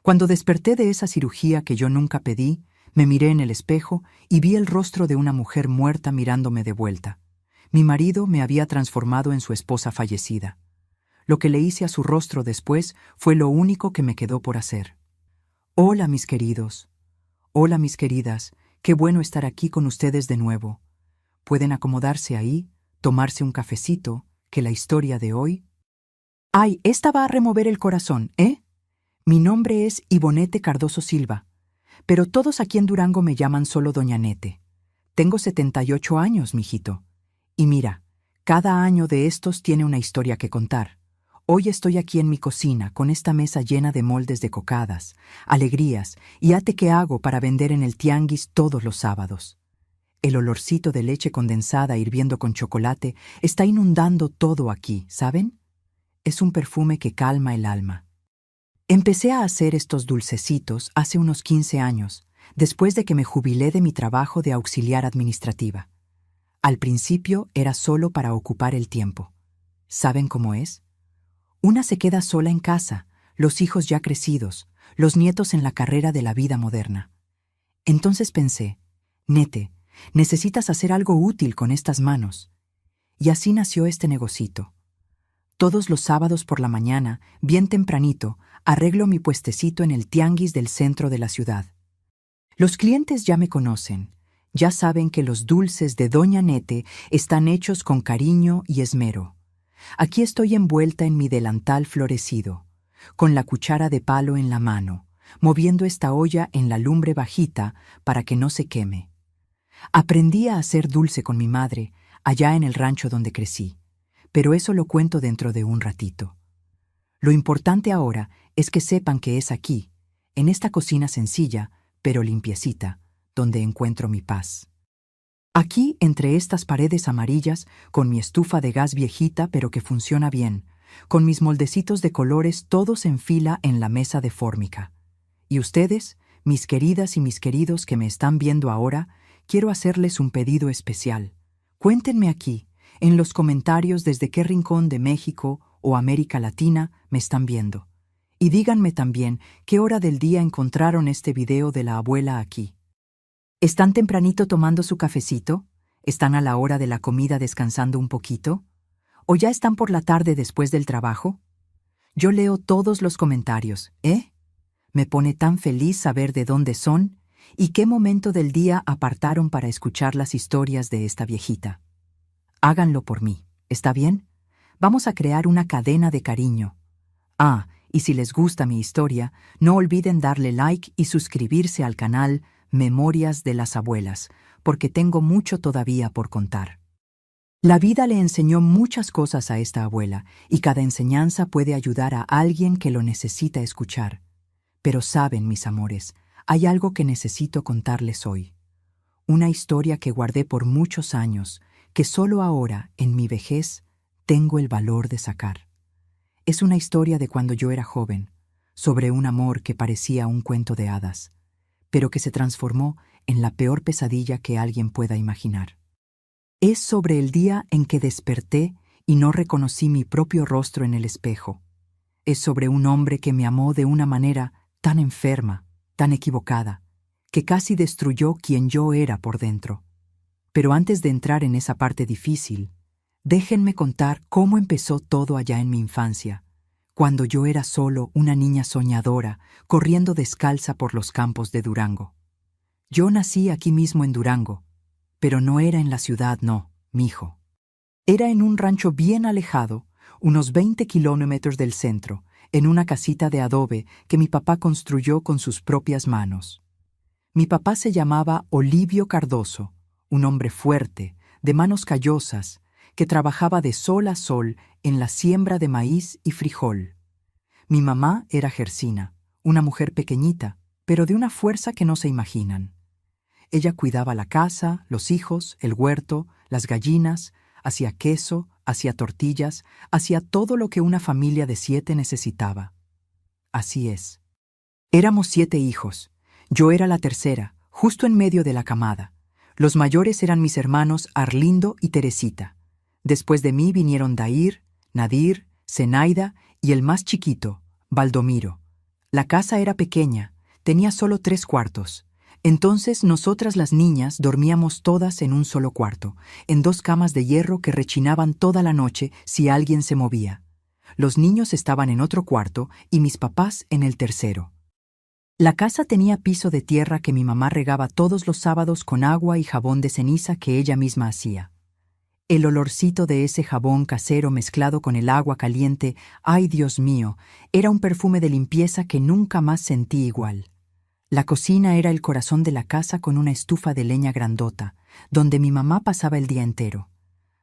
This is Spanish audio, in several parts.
Cuando desperté de esa cirugía que yo nunca pedí, me miré en el espejo y vi el rostro de una mujer muerta mirándome de vuelta. Mi marido me había transformado en su esposa fallecida. Lo que le hice a su rostro después fue lo único que me quedó por hacer. Hola, mis queridos. Hola, mis queridas. Qué bueno estar aquí con ustedes de nuevo. Pueden acomodarse ahí, tomarse un cafecito, que la historia de hoy... ¡Ay, esta va a remover el corazón, ¿eh? Mi nombre es Ivonete Cardoso Silva, pero todos aquí en Durango me llaman solo Doña Nete. Tengo 78 años, mijito. Y mira, cada año de estos tiene una historia que contar. Hoy estoy aquí en mi cocina, con esta mesa llena de moldes de cocadas, alegrías y ate que hago para vender en el tianguis todos los sábados. El olorcito de leche condensada hirviendo con chocolate está inundando todo aquí, ¿saben? Es un perfume que calma el alma. Empecé a hacer estos dulcecitos hace unos 15 años, después de que me jubilé de mi trabajo de auxiliar administrativa. Al principio era solo para ocupar el tiempo. ¿Saben cómo es? Una se queda sola en casa, los hijos ya crecidos, los nietos en la carrera de la vida moderna. Entonces pensé, Nete, necesitas hacer algo útil con estas manos. Y así nació este negocito. Todos los sábados por la mañana, bien tempranito, arreglo mi puestecito en el tianguis del centro de la ciudad. Los clientes ya me conocen, ya saben que los dulces de Doña Nete están hechos con cariño y esmero. Aquí estoy envuelta en mi delantal florecido, con la cuchara de palo en la mano, moviendo esta olla en la lumbre bajita para que no se queme. Aprendí a hacer dulce con mi madre, allá en el rancho donde crecí, pero eso lo cuento dentro de un ratito. Lo importante ahora es que sepan que es aquí, en esta cocina sencilla, pero limpiecita, donde encuentro mi paz. Aquí, entre estas paredes amarillas, con mi estufa de gas viejita pero que funciona bien, con mis moldecitos de colores todos en fila en la mesa de fórmica. Y ustedes, mis queridas y mis queridos que me están viendo ahora, quiero hacerles un pedido especial. Cuéntenme aquí, en los comentarios desde qué rincón de México o América Latina me están viendo. Y díganme también qué hora del día encontraron este video de la abuela aquí. ¿Están tempranito tomando su cafecito? ¿Están a la hora de la comida descansando un poquito? ¿O ya están por la tarde después del trabajo? Yo leo todos los comentarios, ¿eh? Me pone tan feliz saber de dónde son y qué momento del día apartaron para escuchar las historias de esta viejita. Háganlo por mí, ¿está bien? Vamos a crear una cadena de cariño. Ah, y si les gusta mi historia, no olviden darle like y suscribirse al canal Memorias de las Abuelas, porque tengo mucho todavía por contar. La vida le enseñó muchas cosas a esta abuela, y cada enseñanza puede ayudar a alguien que lo necesita escuchar. Pero saben, mis amores, hay algo que necesito contarles hoy. Una historia que guardé por muchos años, que solo ahora, en mi vejez, tengo el valor de sacar. Es una historia de cuando yo era joven, sobre un amor que parecía un cuento de hadas, pero que se transformó en la peor pesadilla que alguien pueda imaginar. Es sobre el día en que desperté y no reconocí mi propio rostro en el espejo. Es sobre un hombre que me amó de una manera tan enferma, tan equivocada, que casi destruyó quien yo era por dentro. Pero antes de entrar en esa parte difícil, déjenme contar cómo empezó todo allá en mi infancia, cuando yo era solo una niña soñadora, corriendo descalza por los campos de Durango. Yo nací aquí mismo en Durango, pero no era en la ciudad, no, mijo. Era en un rancho bien alejado, unos 20 kilómetros del centro, en una casita de adobe que mi papá construyó con sus propias manos. Mi papá se llamaba Olivio Cardoso, un hombre fuerte, de manos callosas, que trabajaba de sol a sol en la siembra de maíz y frijol. Mi mamá era Gersina, una mujer pequeñita, pero de una fuerza que no se imaginan. Ella cuidaba la casa, los hijos, el huerto, las gallinas, hacía queso, hacía tortillas, hacía todo lo que una familia de 7 necesitaba. Así es. Éramos 7 hijos. Yo era la tercera, justo en medio de la camada. Los mayores eran mis hermanos Arlindo y Teresita. Después de mí vinieron Dair, Nadir, Zenaida y el más chiquito, Baldomiro. La casa era pequeña, tenía solo 3 cuartos. Entonces nosotras las niñas dormíamos todas en un solo cuarto, en 2 camas de hierro que rechinaban toda la noche si alguien se movía. Los niños estaban en otro cuarto y mis papás en el tercero. La casa tenía piso de tierra que mi mamá regaba todos los sábados con agua y jabón de ceniza que ella misma hacía. El olorcito de ese jabón casero mezclado con el agua caliente, ¡ay Dios mío!, era un perfume de limpieza que nunca más sentí igual. La cocina era el corazón de la casa con una estufa de leña grandota, donde mi mamá pasaba el día entero.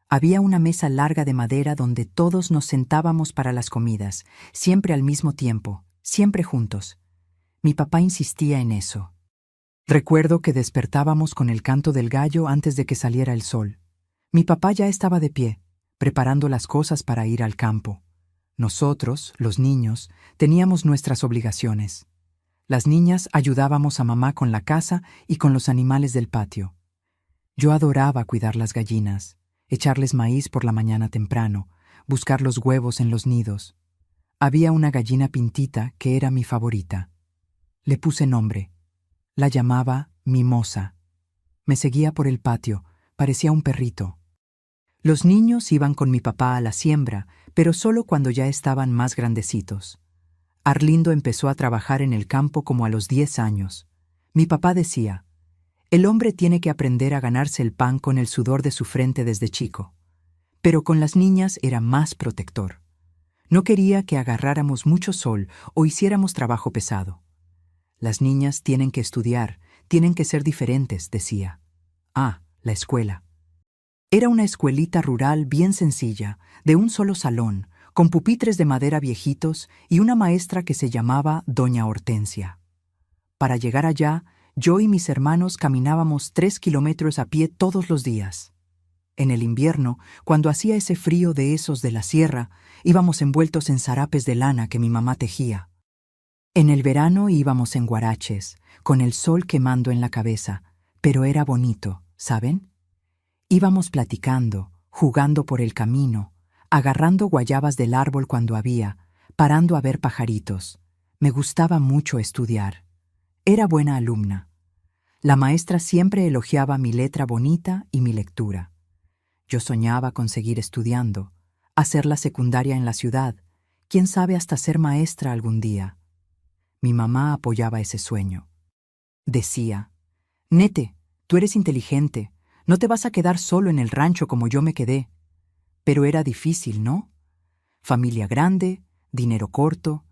Había una mesa larga de madera donde todos nos sentábamos para las comidas, siempre al mismo tiempo, siempre juntos. Mi papá insistía en eso. Recuerdo que despertábamos con el canto del gallo antes de que saliera el sol. Mi papá ya estaba de pie, preparando las cosas para ir al campo. Nosotros, los niños, teníamos nuestras obligaciones. Las niñas ayudábamos a mamá con la casa y con los animales del patio. Yo adoraba cuidar las gallinas, echarles maíz por la mañana temprano, buscar los huevos en los nidos. Había una gallina pintita que era mi favorita. Le puse nombre. La llamaba Mimosa. Me seguía por el patio, parecía un perrito. Los niños iban con mi papá a la siembra, pero solo cuando ya estaban más grandecitos. Arlindo empezó a trabajar en el campo como a los 10 años. Mi papá decía, el hombre tiene que aprender a ganarse el pan con el sudor de su frente desde chico. Pero con las niñas era más protector. No quería que agarráramos mucho sol o hiciéramos trabajo pesado. Las niñas tienen que estudiar, tienen que ser diferentes, decía. La escuela. Era una escuelita rural bien sencilla, de un solo salón, con pupitres de madera viejitos y una maestra que se llamaba Doña Hortensia. Para llegar allá, yo y mis hermanos caminábamos 3 kilómetros a pie todos los días. En el invierno, cuando hacía ese frío de esos de la sierra, íbamos envueltos en sarapes de lana que mi mamá tejía. En el verano íbamos en guaraches, con el sol quemando en la cabeza, pero era bonito, ¿saben? Íbamos platicando, jugando por el camino, agarrando guayabas del árbol cuando había, parando a ver pajaritos. Me gustaba mucho estudiar. Era buena alumna. La maestra siempre elogiaba mi letra bonita y mi lectura. Yo soñaba con seguir estudiando, hacer la secundaria en la ciudad, quién sabe hasta ser maestra algún día. Mi mamá apoyaba ese sueño. Decía, Nete, tú eres inteligente, no te vas a quedar solo en el rancho como yo me quedé. Pero era difícil, ¿no? Familia grande, dinero corto,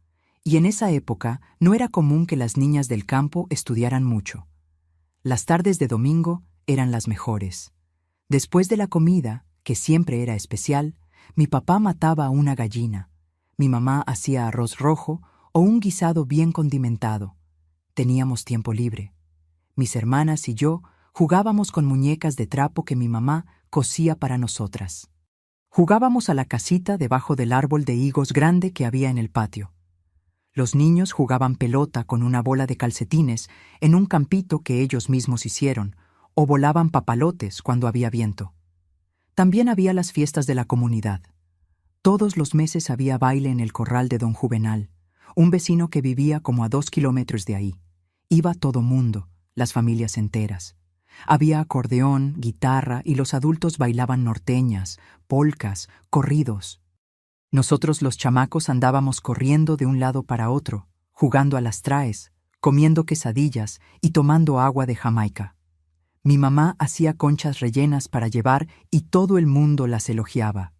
y en esa época no era común que las niñas del campo estudiaran mucho. Las tardes de domingo eran las mejores. Después de la comida, que siempre era especial, mi papá mataba una gallina. Mi mamá hacía arroz rojo o un guisado bien condimentado. Teníamos tiempo libre. Mis hermanas y yo jugábamos con muñecas de trapo que mi mamá cosía para nosotras. Jugábamos a la casita debajo del árbol de higos grande que había en el patio. Los niños jugaban pelota con una bola de calcetines en un campito que ellos mismos hicieron, o volaban papalotes cuando había viento. También había las fiestas de la comunidad. Todos los meses había baile en el corral de don Juvenal, un vecino que vivía como a 2 kilómetros de ahí. Iba todo mundo, las familias enteras. Había acordeón, guitarra y los adultos bailaban norteñas, polcas, corridos. Nosotros los chamacos andábamos corriendo de un lado para otro, jugando a las traes, comiendo quesadillas y tomando agua de Jamaica. Mi mamá hacía conchas rellenas para llevar y todo el mundo las elogiaba.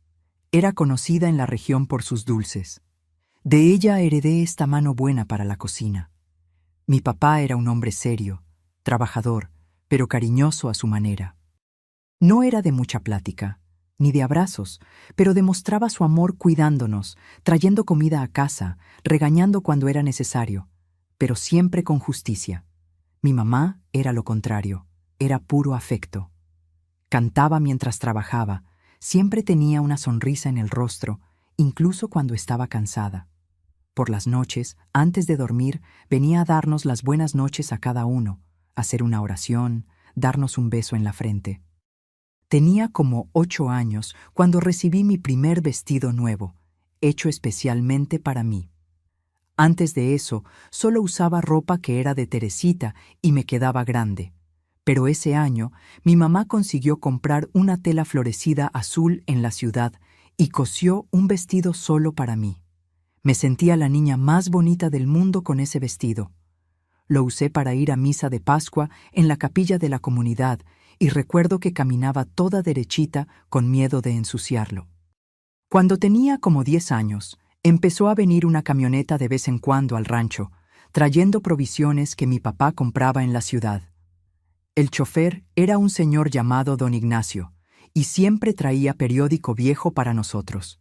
Era conocida en la región por sus dulces. De ella heredé esta mano buena para la cocina. Mi papá era un hombre serio, trabajador, pero cariñoso a su manera. No era de mucha plática, ni de abrazos, pero demostraba su amor cuidándonos, trayendo comida a casa, regañando cuando era necesario, pero siempre con justicia. Mi mamá era lo contrario, era puro afecto. Cantaba mientras trabajaba, siempre tenía una sonrisa en el rostro, incluso cuando estaba cansada. Por las noches, antes de dormir, venía a darnos las buenas noches a cada uno, hacer una oración, darnos un beso en la frente. Tenía como 8 años cuando recibí mi primer vestido nuevo, hecho especialmente para mí. Antes de eso, solo usaba ropa que era de Teresita y me quedaba grande. Pero ese año, mi mamá consiguió comprar una tela florecida azul en la ciudad y cosió un vestido solo para mí. Me sentía la niña más bonita del mundo con ese vestido. Lo usé para ir a misa de Pascua en la capilla de la comunidad y recuerdo que caminaba toda derechita con miedo de ensuciarlo. Cuando tenía como 10 años, empezó a venir una camioneta de vez en cuando al rancho, trayendo provisiones que mi papá compraba en la ciudad. El chofer era un señor llamado don Ignacio, y siempre traía periódico viejo para nosotros.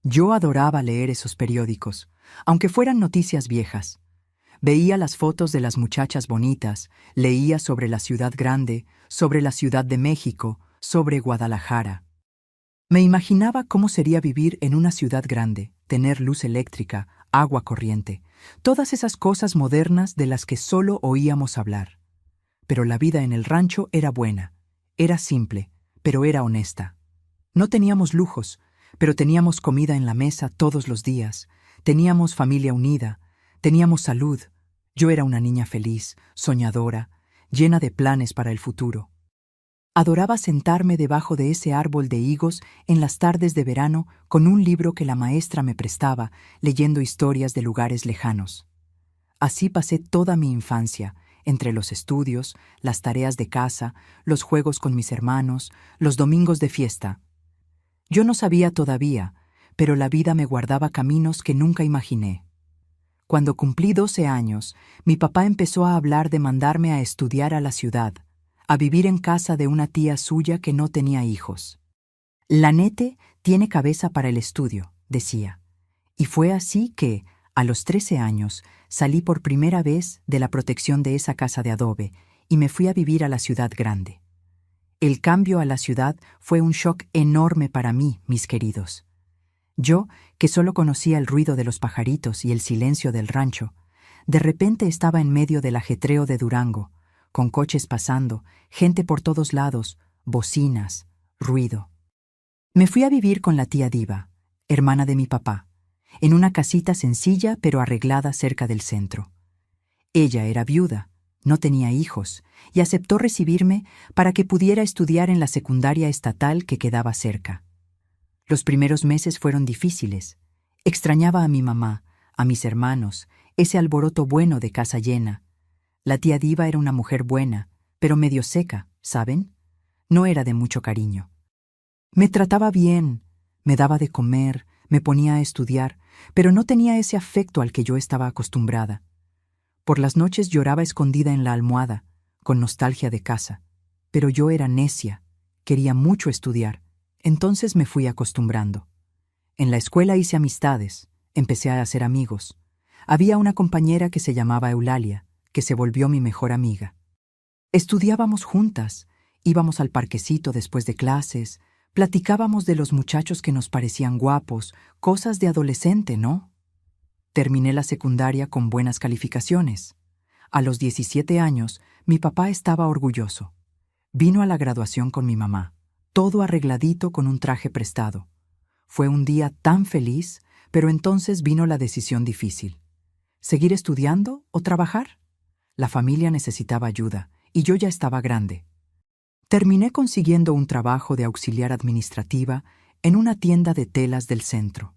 Yo adoraba leer esos periódicos, aunque fueran noticias viejas. Veía las fotos de las muchachas bonitas, leía sobre la ciudad grande, sobre la Ciudad de México, sobre Guadalajara. Me imaginaba cómo sería vivir en una ciudad grande, tener luz eléctrica, agua corriente, todas esas cosas modernas de las que solo oíamos hablar. Pero la vida en el rancho era buena, era simple, pero era honesta. No teníamos lujos, pero teníamos comida en la mesa todos los días, teníamos familia unida, teníamos salud. Yo era una niña feliz, soñadora, llena de planes para el futuro. Adoraba sentarme debajo de ese árbol de higos en las tardes de verano con un libro que la maestra me prestaba, leyendo historias de lugares lejanos. Así pasé toda mi infancia, entre los estudios, las tareas de casa, los juegos con mis hermanos, los domingos de fiesta. Yo no sabía todavía, pero la vida me guardaba caminos que nunca imaginé. Cuando cumplí 12 años, mi papá empezó a hablar de mandarme a estudiar a la ciudad, a vivir en casa de una tía suya que no tenía hijos. La nete tiene cabeza para el estudio, decía. Y fue así que, a los 13 años, salí por primera vez de la protección de esa casa de adobe y me fui a vivir a la ciudad grande. El cambio a la ciudad fue un shock enorme para mí, mis queridos. Yo, que solo conocía el ruido de los pajaritos y el silencio del rancho, de repente estaba en medio del ajetreo de Durango, con coches pasando, gente por todos lados, bocinas, ruido. Me fui a vivir con la tía Diva, hermana de mi papá, en una casita sencilla pero arreglada cerca del centro. Ella era viuda, no tenía hijos, y aceptó recibirme para que pudiera estudiar en la secundaria estatal que quedaba cerca. Los primeros meses fueron difíciles. Extrañaba a mi mamá, a mis hermanos, ese alboroto bueno de casa llena. La tía Diva era una mujer buena, pero medio seca, ¿saben? No era de mucho cariño. Me trataba bien, me daba de comer, me ponía a estudiar, pero no tenía ese afecto al que yo estaba acostumbrada. Por las noches lloraba escondida en la almohada, con nostalgia de casa. Pero yo era necia, quería mucho estudiar. Entonces me fui acostumbrando. En la escuela hice amistades, empecé a hacer amigos. Había una compañera que se llamaba Eulalia, que se volvió mi mejor amiga. Estudiábamos juntas, íbamos al parquecito después de clases, platicábamos de los muchachos que nos parecían guapos, cosas de adolescente, ¿no? Terminé la secundaria con buenas calificaciones. A los 17 años, mi papá estaba orgulloso. Vino a la graduación con mi mamá, todo arregladito con un traje prestado. Fue un día tan feliz, pero entonces vino la decisión difícil. ¿Seguir estudiando o trabajar? La familia necesitaba ayuda, y yo ya estaba grande. Terminé consiguiendo un trabajo de auxiliar administrativa en una tienda de telas del centro.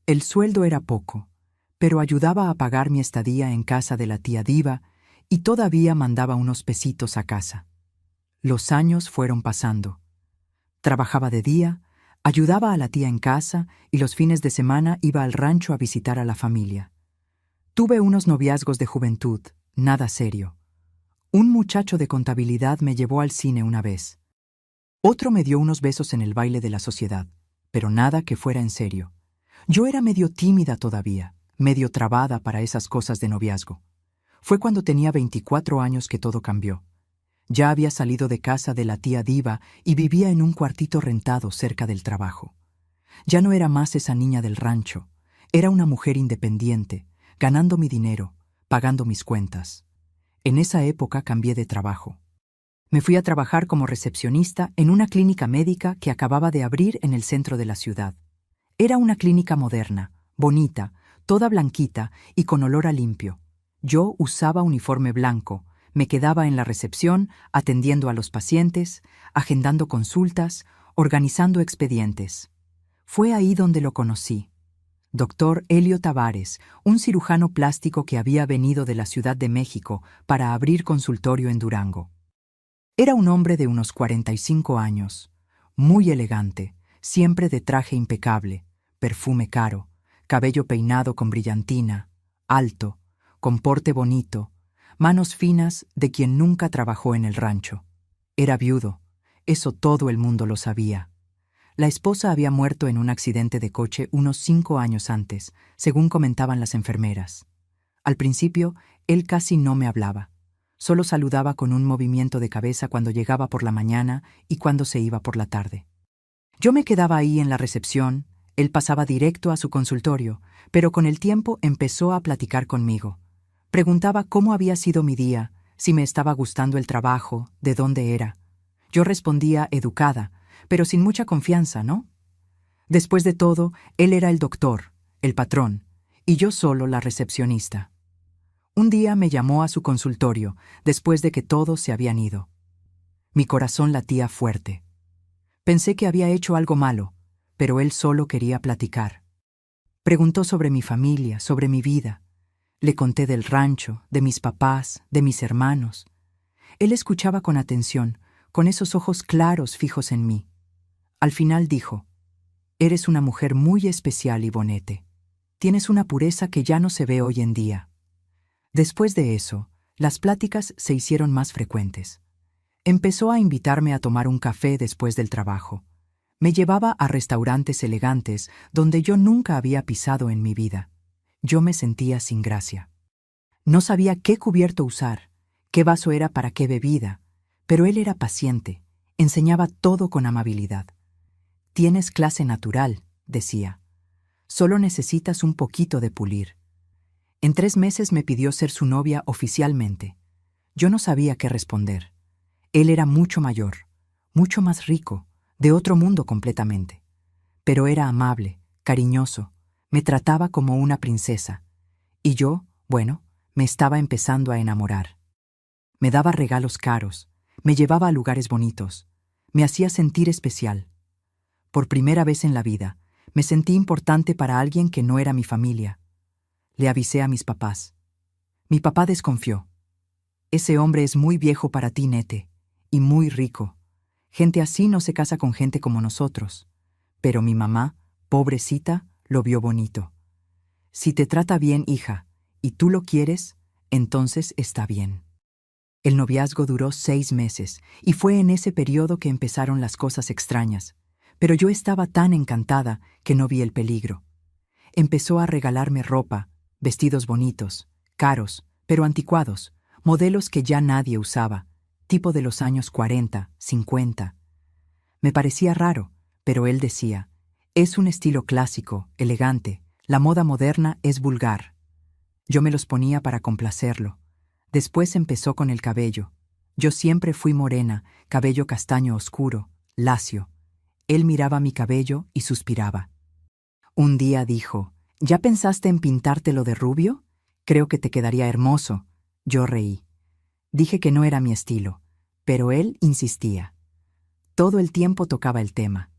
El sueldo era poco, pero ayudaba a pagar mi estadía en casa de la tía Diva y todavía mandaba unos pesitos a casa. Los años fueron pasando. Trabajaba de día, ayudaba a la tía en casa y los fines de semana iba al rancho a visitar a la familia. Tuve unos noviazgos de juventud, nada serio. Un muchacho de contabilidad me llevó al cine una vez. Otro me dio unos besos en el baile de la sociedad, pero nada que fuera en serio. Yo era medio tímida todavía, medio trabada para esas cosas de noviazgo. Fue cuando tenía 24 años que todo cambió. Ya había salido de casa de la tía Diva y vivía en un cuartito rentado cerca del trabajo. Ya no era más esa niña del rancho. Era una mujer independiente, ganando mi dinero, pagando mis cuentas. En esa época cambié de trabajo. Me fui a trabajar como recepcionista en una clínica médica que acababa de abrir en el centro de la ciudad. Era una clínica moderna, bonita, toda blanquita y con olor a limpio. Yo usaba uniforme blanco, me quedaba en la recepción atendiendo a los pacientes, agendando consultas, organizando expedientes. Fue ahí donde lo conocí. Doctor Helio Tavares, un cirujano plástico que había venido de la Ciudad de México para abrir consultorio en Durango. Era un hombre de unos 45 años, muy elegante, siempre de traje impecable, perfume caro, cabello peinado con brillantina, alto, con porte bonito, manos finas de quien nunca trabajó en el rancho. Era viudo, eso todo el mundo lo sabía. La esposa había muerto en un accidente de coche unos 5 años antes, según comentaban las enfermeras. Al principio, él casi no me hablaba. Solo saludaba con un movimiento de cabeza cuando llegaba por la mañana y cuando se iba por la tarde. Yo me quedaba ahí en la recepción, él pasaba directo a su consultorio, pero con el tiempo empezó a platicar conmigo. Preguntaba cómo había sido mi día, si me estaba gustando el trabajo, de dónde era. Yo respondía educada, pero sin mucha confianza, ¿no? Después de todo, él era el doctor, el patrón, y yo solo la recepcionista. Un día me llamó a su consultorio, después de que todos se habían ido. Mi corazón latía fuerte. Pensé que había hecho algo malo, pero él solo quería platicar. Preguntó sobre mi familia, sobre mi vida. Le conté del rancho, de mis papás, de mis hermanos. Él escuchaba con atención, con esos ojos claros fijos en mí. Al final dijo: «Eres una mujer muy especial, Ivonete. Tienes una pureza que ya no se ve hoy en día». Después de eso, las pláticas se hicieron más frecuentes. Empezó a invitarme a tomar un café después del trabajo. Me llevaba a restaurantes elegantes donde yo nunca había pisado en mi vida. Yo me sentía sin gracia. No sabía qué cubierto usar, qué vaso era para qué bebida, pero él era paciente, enseñaba todo con amabilidad. «Tienes clase natural», decía. «Solo necesitas un poquito de pulir». En 3 meses me pidió ser su novia oficialmente. Yo no sabía qué responder. Él era mucho mayor, mucho más rico, de otro mundo completamente. Pero era amable, cariñoso, me trataba como una princesa. Y yo, bueno, me estaba empezando a enamorar. Me daba regalos caros, me llevaba a lugares bonitos, me hacía sentir especial. Por primera vez en la vida, me sentí importante para alguien que no era mi familia. Le avisé a mis papás. Mi papá desconfió. «Ese hombre es muy viejo para ti, Nete, y muy rico. Gente así no se casa con gente como nosotros». Pero mi mamá, pobrecita, lo vio bonito. «Si te trata bien, hija, y tú lo quieres, entonces está bien». El noviazgo duró 6 meses, y fue en ese periodo que empezaron las cosas extrañas. Pero yo estaba tan encantada que no vi el peligro. Empezó a regalarme ropa, vestidos bonitos, caros, pero anticuados, modelos que ya nadie usaba, tipo de los años 40, 50. Me parecía raro, pero él decía: «Es un estilo clásico, elegante, la moda moderna es vulgar». Yo me los ponía para complacerlo. Después empezó con el cabello. Yo siempre fui morena, cabello castaño oscuro, lacio. Él miraba mi cabello y suspiraba. Un día dijo: «¿Ya pensaste en pintártelo de rubio? Creo que te quedaría hermoso». Yo reí. Dije que no era mi estilo, pero él insistía. Todo el tiempo tocaba el tema.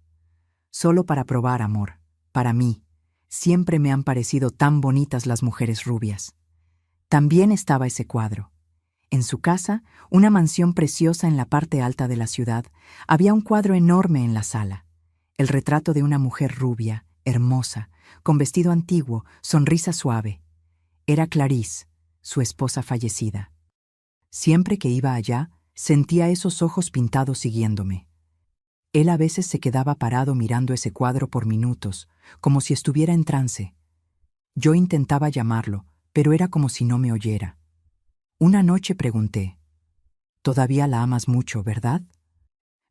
Solo para probar, amor, para mí. Siempre me han parecido tan bonitas las mujeres rubias. También estaba ese cuadro. En su casa, una mansión preciosa en la parte alta de la ciudad, había un cuadro enorme en la sala. El retrato de una mujer rubia, hermosa, con vestido antiguo, sonrisa suave. Era Clarice, su esposa fallecida. Siempre que iba allá, sentía esos ojos pintados siguiéndome. Él a veces se quedaba parado mirando ese cuadro por minutos, como si estuviera en trance. Yo intentaba llamarlo, pero era como si no me oyera. Una noche pregunté: «Todavía la amas mucho, ¿verdad?».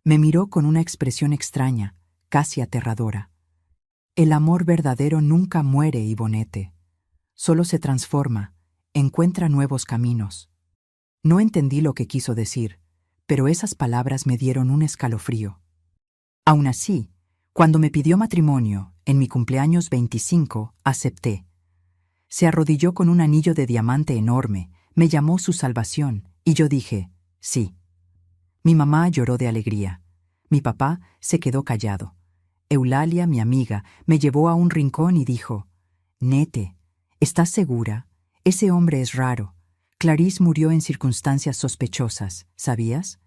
Me miró con una expresión extraña, casi aterradora. «El amor verdadero nunca muere, Ivonete. Solo se transforma, encuentra nuevos caminos». No entendí lo que quiso decir, pero esas palabras me dieron un escalofrío. Aún así, cuando me pidió matrimonio, en mi cumpleaños 25, acepté. Se arrodilló con un anillo de diamante enorme, me llamó su salvación, y yo dije, sí. Mi mamá lloró de alegría. Mi papá se quedó callado. Eulalia, mi amiga, me llevó a un rincón y dijo, Nete, ¿estás segura? Ese hombre es raro. Clarisse murió en circunstancias sospechosas, ¿sabías?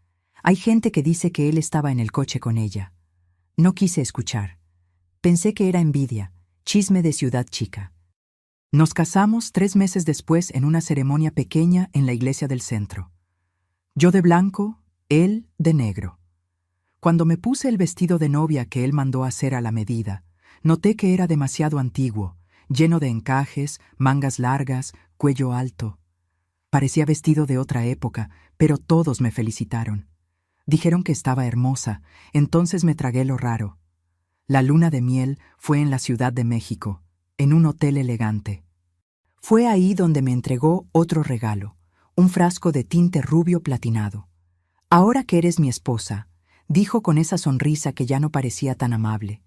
Hay gente que dice que él estaba en el coche con ella. No quise escuchar. Pensé que era envidia, chisme de ciudad chica. Nos casamos 3 meses después en una ceremonia pequeña en la iglesia del centro. Yo de blanco, él de negro. Cuando me puse el vestido de novia que él mandó hacer a la medida, noté que era demasiado antiguo, lleno de encajes, mangas largas, cuello alto. Parecía vestido de otra época, pero todos me felicitaron. Dijeron que estaba hermosa, entonces me tragué lo raro. La luna de miel fue en la Ciudad de México, en un hotel elegante. Fue ahí donde me entregó otro regalo, un frasco de tinte rubio platinado. Ahora que eres mi esposa, dijo con esa sonrisa que ya no parecía tan amable,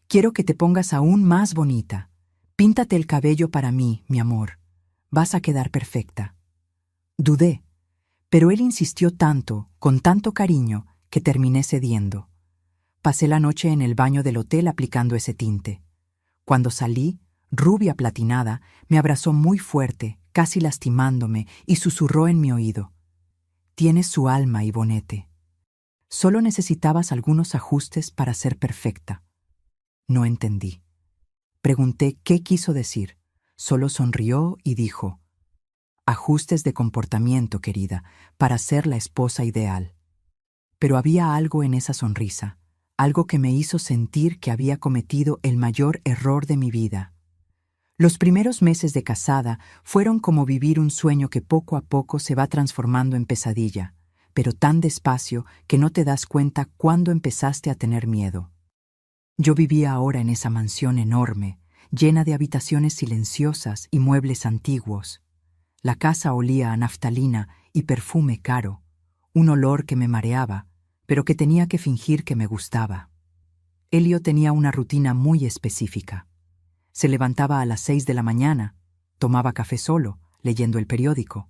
quiero que te pongas aún más bonita. Píntate el cabello para mí, mi amor. Vas a quedar perfecta. Dudé, pero él insistió tanto, con tanto cariño, que terminé cediendo. Pasé la noche en el baño del hotel aplicando ese tinte. Cuando salí, rubia platinada, me abrazó muy fuerte, casi lastimándome, y susurró en mi oído. Tienes su alma, Ivonete. Solo necesitabas algunos ajustes para ser perfecta. No entendí. Pregunté qué quiso decir. Solo sonrió y dijo, ajustes de comportamiento, querida, para ser la esposa ideal. Pero había algo en esa sonrisa, algo que me hizo sentir que había cometido el mayor error de mi vida. Los primeros meses de casada fueron como vivir un sueño que poco a poco se va transformando en pesadilla, pero tan despacio que no te das cuenta cuándo empezaste a tener miedo. Yo vivía ahora en esa mansión enorme, llena de habitaciones silenciosas y muebles antiguos. La casa olía a naftalina y perfume caro, un olor que me mareaba, pero que tenía que fingir que me gustaba. Elio tenía una rutina muy específica. Se levantaba a las 6 de la mañana, tomaba café solo, leyendo el periódico.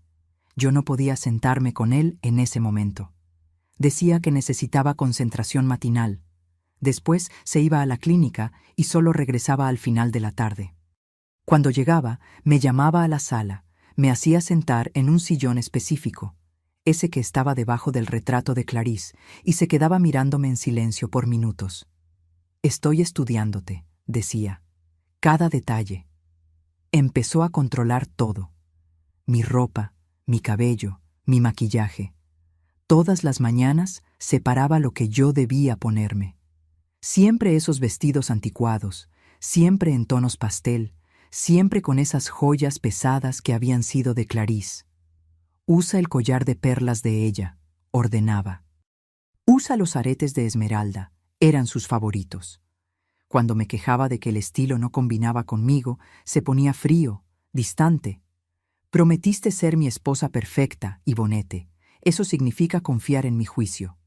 Yo no podía sentarme con él en ese momento. Decía que necesitaba concentración matinal. Después se iba a la clínica y solo regresaba al final de la tarde. Cuando llegaba, me llamaba a la sala, me hacía sentar en un sillón específico, ese que estaba debajo del retrato de Clarisse, y se quedaba mirándome en silencio por minutos. Estoy estudiándote, decía. Cada detalle. Empezó a controlar todo. Mi ropa, mi cabello, mi maquillaje. Todas las mañanas separaba lo que yo debía ponerme. Siempre esos vestidos anticuados, siempre en tonos pastel, siempre con esas joyas pesadas que habían sido de Clarisse. Usa el collar de perlas de ella, ordenaba. Usa los aretes de esmeralda, eran sus favoritos. Cuando me quejaba de que el estilo no combinaba conmigo, se ponía frío, distante. Prometiste ser mi esposa perfecta, Ivonete. Eso significa confiar en mi juicio.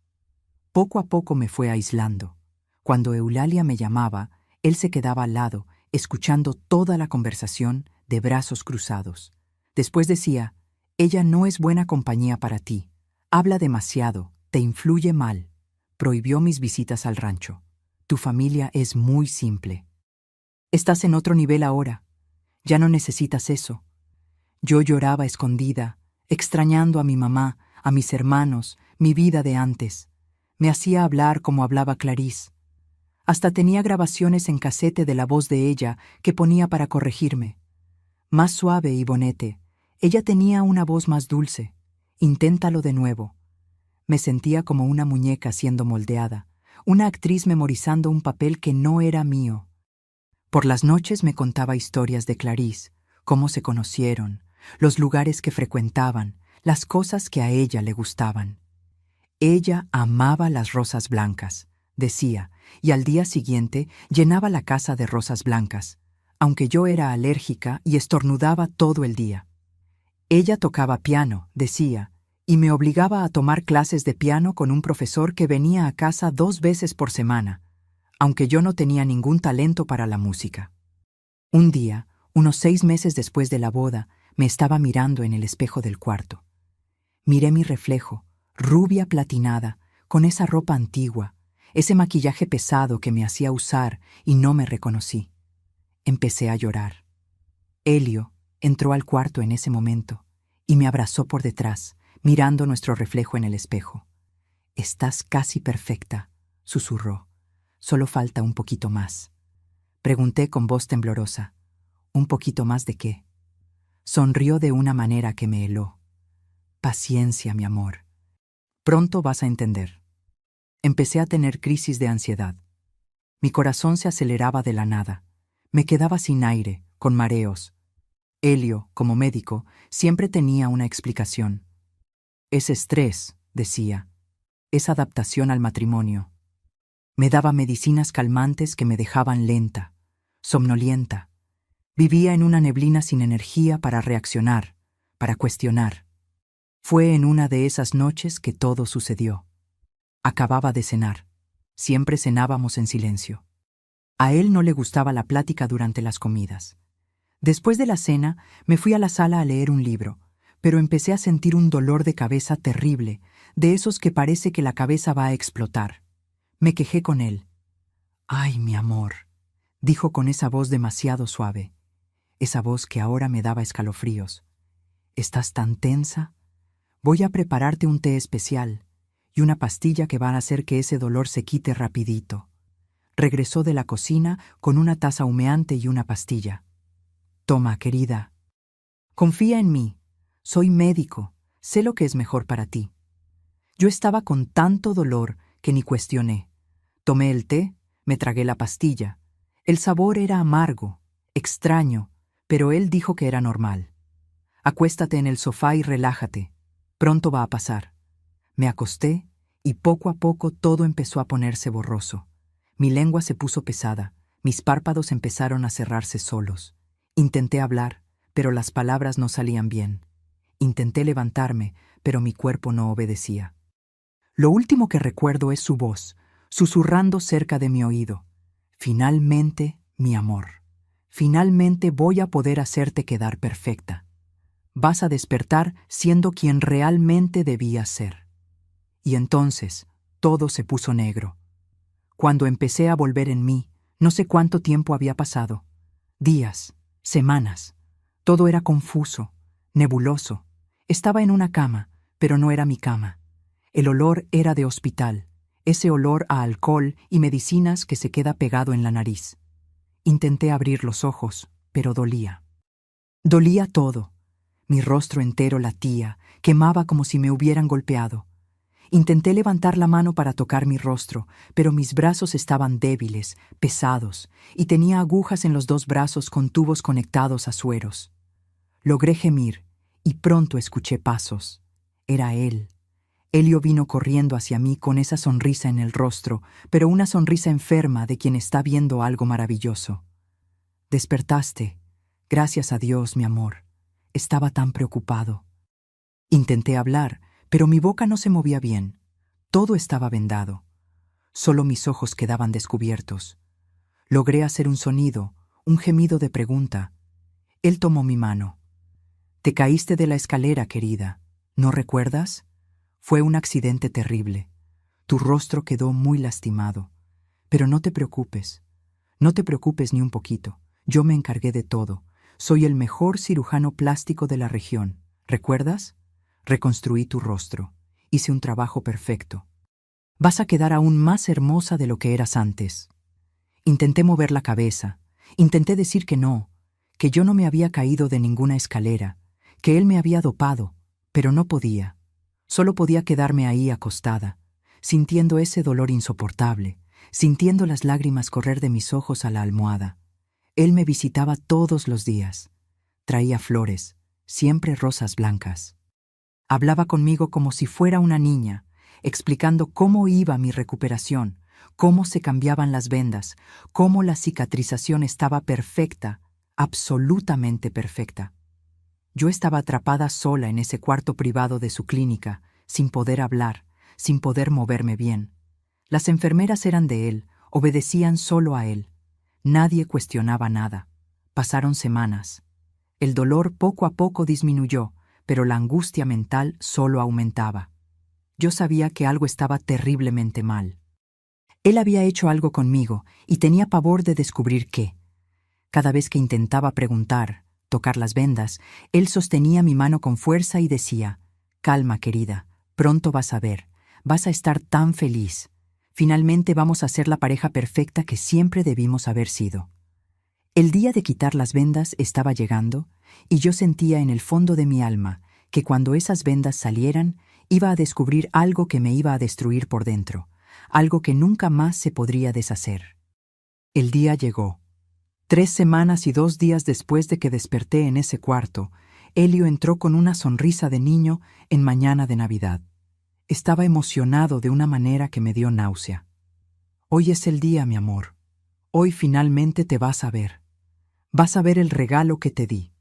Poco a poco me fue aislando. Cuando Eulalia me llamaba, él se quedaba al lado, escuchando toda la conversación de brazos cruzados. Después decía, ella no es buena compañía para ti. Habla demasiado, te influye mal. Prohibió mis visitas al rancho. Tu familia es muy simple. Estás en otro nivel ahora. Ya no necesitas eso. Yo lloraba escondida, extrañando a mi mamá, a mis hermanos, mi vida de antes. Me hacía hablar como hablaba Clarisse. Hasta tenía grabaciones en casete de la voz de ella que ponía para corregirme. Más suave, Ivonete. Ella tenía una voz más dulce. Inténtalo de nuevo. Me sentía como una muñeca siendo moldeada, una actriz memorizando un papel que no era mío. Por las noches me contaba historias de Clarisse, cómo se conocieron, los lugares que frecuentaban, las cosas que a ella le gustaban. Ella amaba las rosas blancas, decía, y al día siguiente llenaba la casa de rosas blancas, aunque yo era alérgica y estornudaba todo el día. Ella tocaba piano, decía, y me obligaba a tomar clases de piano con un profesor que venía a casa 2 veces por semana, aunque yo no tenía ningún talento para la música. Un día, Unos 6 meses después de la boda, me estaba mirando en el espejo del cuarto. Miré mi reflejo, rubia platinada, con esa ropa antigua, ese maquillaje pesado que me hacía usar y no me reconocí. Empecé a llorar. Elio entró al cuarto en ese momento y me abrazó por detrás, mirando nuestro reflejo en el espejo. «Estás casi perfecta», susurró. «Solo falta un poquito más». Pregunté con voz temblorosa. «¿Un poquito más de qué?». Sonrió de una manera que me heló. «Paciencia, mi amor. Pronto vas a entender». Empecé a tener crisis de ansiedad. Mi corazón se aceleraba de la nada. Me quedaba sin aire, con mareos. Elio, como médico, siempre tenía una explicación. «Es estrés», decía. «Es adaptación al matrimonio». Me daba medicinas calmantes que me dejaban lenta, somnolienta. Vivía en una neblina sin energía para reaccionar, para cuestionar. Fue en una de esas noches que todo sucedió. Acababa de cenar. Siempre cenábamos en silencio. A él no le gustaba la plática durante las comidas. Después de la cena, me fui a la sala a leer un libro, pero empecé a sentir un dolor de cabeza terrible, de esos que parece que la cabeza va a explotar. Me quejé con él. «Ay, mi amor», dijo con esa voz demasiado suave, esa voz que ahora me daba escalofríos. «¿Estás tan tensa? Voy a prepararte un té especial y una pastilla que van a hacer que ese dolor se quite rapidito». Regresó de la cocina con una taza humeante y una pastilla. «Toma, querida. Confía en mí. Soy médico. Sé lo que es mejor para ti». Yo estaba con tanto dolor que ni cuestioné. Tomé el té, me tragué la pastilla. El sabor era amargo, extraño, pero él dijo que era normal. «Acuéstate en el sofá y relájate. Pronto va a pasar». Me acosté y poco a poco todo empezó a ponerse borroso. Mi lengua se puso pesada, mis párpados empezaron a cerrarse solos. Intenté hablar, pero las palabras no salían bien. Intenté levantarme, pero mi cuerpo no obedecía. Lo último que recuerdo es su voz, susurrando cerca de mi oído. «Finalmente, mi amor. Finalmente voy a poder hacerte quedar perfecta. Vas a despertar siendo quien realmente debías ser». Y entonces, todo se puso negro. Cuando empecé a volver en mí, no sé cuánto tiempo había pasado. Días, semanas. Todo era confuso, nebuloso. Estaba en una cama, pero no era mi cama. El olor era de hospital, ese olor a alcohol y medicinas que se queda pegado en la nariz. Intenté abrir los ojos, pero dolía. Dolía todo. Mi rostro entero latía, quemaba como si me hubieran golpeado. Intenté levantar la mano para tocar mi rostro, pero mis brazos estaban débiles, pesados, y tenía agujas en los 2 brazos con tubos conectados a sueros. Logré gemir, y pronto escuché pasos. Era él. Elio vino corriendo hacia mí con esa sonrisa en el rostro, pero una sonrisa enferma de quien está viendo algo maravilloso. «Despertaste. Gracias a Dios, mi amor. Estaba tan preocupado». Intenté hablar, pero mi boca no se movía bien. Todo estaba vendado. Solo mis ojos quedaban descubiertos. Logré hacer un sonido, un gemido de pregunta. Él tomó mi mano. «Te caíste de la escalera, querida. ¿No recuerdas? Fue un accidente terrible. Tu rostro quedó muy lastimado. Pero no te preocupes. No te preocupes ni un poquito. Yo me encargué de todo. Soy el mejor cirujano plástico de la región. ¿Recuerdas? Reconstruí tu rostro. Hice un trabajo perfecto. Vas a quedar aún más hermosa de lo que eras antes». Intenté mover la cabeza. Intenté decir que no, que yo no me había caído de ninguna escalera, que él me había dopado, pero no podía. Solo podía quedarme ahí acostada, sintiendo ese dolor insoportable, sintiendo las lágrimas correr de mis ojos a la almohada. Él me visitaba todos los días. Traía flores, siempre rosas blancas. Hablaba conmigo como si fuera una niña, explicando cómo iba mi recuperación, cómo se cambiaban las vendas, cómo la cicatrización estaba perfecta, absolutamente perfecta. Yo estaba atrapada sola en ese cuarto privado de su clínica, sin poder hablar, sin poder moverme bien. Las enfermeras eran de él, obedecían solo a él. Nadie cuestionaba nada. Pasaron semanas. El dolor poco a poco disminuyó, pero la angustia mental solo aumentaba. Yo sabía que algo estaba terriblemente mal. Él había hecho algo conmigo y tenía pavor de descubrir qué. Cada vez que intentaba preguntar, tocar las vendas, él sostenía mi mano con fuerza y decía: «Calma, querida, pronto vas a ver, vas a estar tan feliz. Finalmente vamos a ser la pareja perfecta que siempre debimos haber sido». El día de quitar las vendas estaba llegando y yo sentía en el fondo de mi alma que cuando esas vendas salieran iba a descubrir algo que me iba a destruir por dentro, algo que nunca más se podría deshacer. El día llegó. 3 semanas y 2 días después de que desperté en ese cuarto, Elio entró con una sonrisa de niño en mañana de Navidad. Estaba emocionado de una manera que me dio náusea. «Hoy es el día, mi amor. Hoy finalmente te vas a ver. Vas a ver el regalo que te di».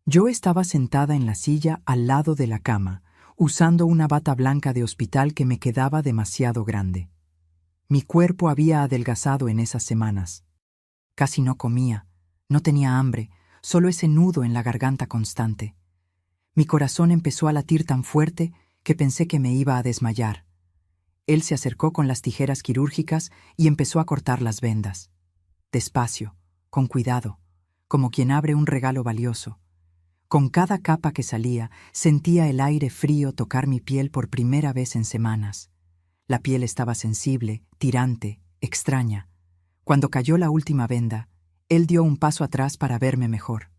Yo estaba sentada en la silla al lado de la cama, usando una bata blanca de hospital que me quedaba demasiado grande. Mi cuerpo había adelgazado en esas semanas. Casi no comía, no tenía hambre, solo ese nudo en la garganta constante. Mi corazón empezó a latir tan fuerte que pensé que me iba a desmayar. Él se acercó con las tijeras quirúrgicas y empezó a cortar las vendas. Despacio, con cuidado, como quien abre un regalo valioso. Con cada capa que salía, sentía el aire frío tocar mi piel por primera vez en semanas. La piel estaba sensible, tirante, extraña. Cuando cayó la última venda, él dio un paso atrás para verme mejor.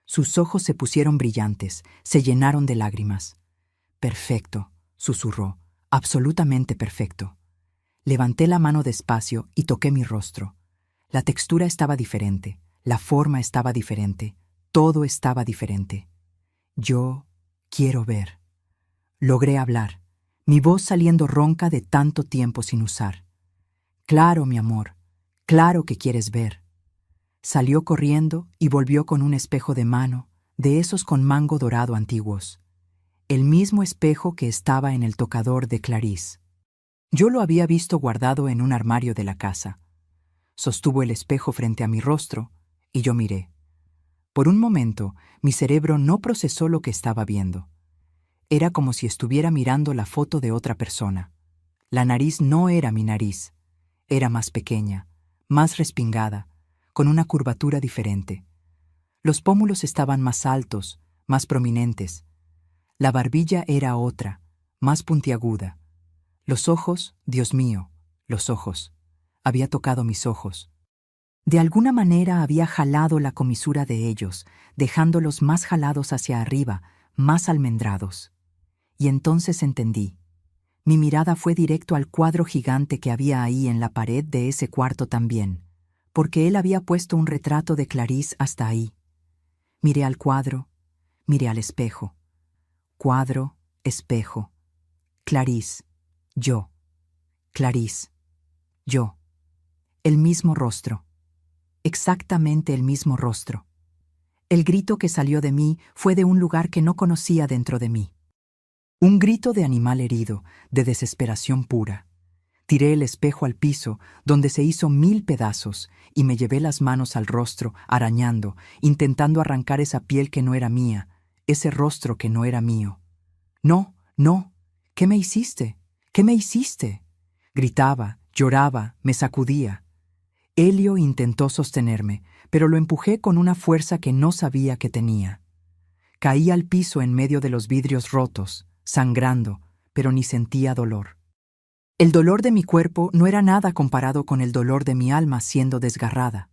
Sus ojos se pusieron brillantes, se llenaron de lágrimas. «Perfecto», susurró, «absolutamente perfecto». Levanté la mano despacio y toqué mi rostro. La textura estaba diferente, la forma estaba diferente, todo estaba diferente. «Yo quiero ver». Logré hablar, mi voz saliendo ronca de tanto tiempo sin usar. «Claro, mi amor, claro que quieres ver». Salió corriendo y volvió con un espejo de mano, de esos con mango dorado antiguos. El mismo espejo que estaba en el tocador de Clarice. Yo lo había visto guardado en un armario de la casa. Sostuvo el espejo frente a mi rostro y yo miré. Por un momento, mi cerebro no procesó lo que estaba viendo. Era como si estuviera mirando la foto de otra persona. La nariz no era mi nariz. Era más pequeña, más respingada, con una curvatura diferente. Los pómulos estaban más altos, más prominentes. La barbilla era otra, más puntiaguda. Los ojos, Dios mío, los ojos. Había tocado mis ojos. De alguna manera había jalado la comisura de ellos, dejándolos más jalados hacia arriba, más almendrados. Y entonces entendí. Mi mirada fue directo al cuadro gigante que había ahí en la pared de ese cuarto también, porque él había puesto un retrato de Clarice hasta ahí. Miré al cuadro, miré al espejo. Cuadro, espejo. Clarice, yo. Clarice, yo. El mismo rostro. Exactamente el mismo rostro. El grito que salió de mí fue de un lugar que no conocía dentro de mí. Un grito de animal herido, de desesperación pura. Tiré el espejo al piso, donde se hizo 1000 pedazos, y me llevé las manos al rostro, arañando, intentando arrancar esa piel que no era mía, ese rostro que no era mío. «No, no, ¿qué me hiciste? ¿Qué me hiciste?». Gritaba, lloraba, me sacudía. Elio intentó sostenerme, pero lo empujé con una fuerza que no sabía que tenía. Caí al piso en medio de los vidrios rotos, sangrando, pero ni sentía dolor. El dolor de mi cuerpo no era nada comparado con el dolor de mi alma siendo desgarrada.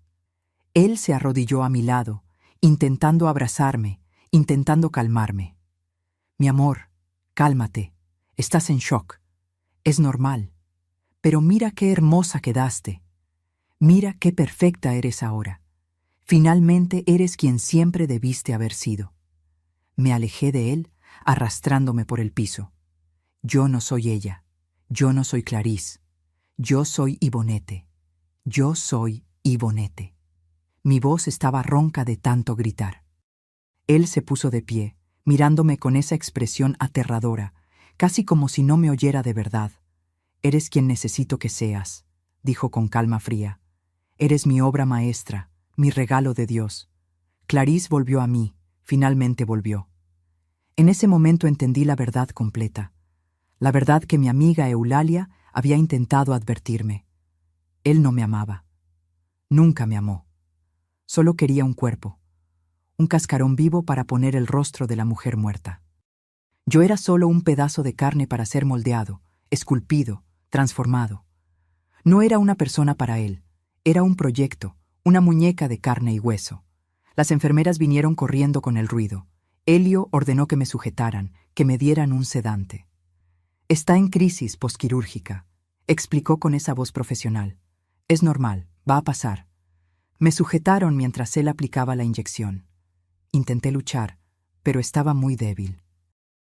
Él se arrodilló a mi lado, intentando abrazarme, intentando calmarme. «Mi amor, cálmate, estás en shock. Es normal. Pero mira qué hermosa quedaste. Mira qué perfecta eres ahora. Finalmente eres quien siempre debiste haber sido». Me alejé de él, arrastrándome por el piso. Yo no soy ella. Yo no soy Clarice. Yo soy Ibonete. Yo soy Ibonete. Mi voz estaba ronca de tanto gritar. Él se puso de pie, mirándome con esa expresión aterradora, casi como si no me oyera de verdad. «Eres quien necesito que seas», dijo con calma fría. «Eres mi obra maestra, mi regalo de Dios. Clarisse volvió a mí, finalmente volvió. En ese momento entendí la verdad completa, la verdad que mi amiga Eulalia había intentado advertirme. Él no me amaba. Nunca me amó. Solo quería un cuerpo, un cascarón vivo para poner el rostro de la mujer muerta. Yo era solo un pedazo de carne para ser moldeado, esculpido, transformado. No era una persona para él, era un proyecto, una muñeca de carne y hueso. Las enfermeras vinieron corriendo con el ruido. Elio ordenó que me sujetaran, que me dieran un sedante. Está en crisis posquirúrgica, explicó con esa voz profesional. Es normal, va a pasar. Me sujetaron mientras él aplicaba la inyección. Intenté luchar, pero estaba muy débil.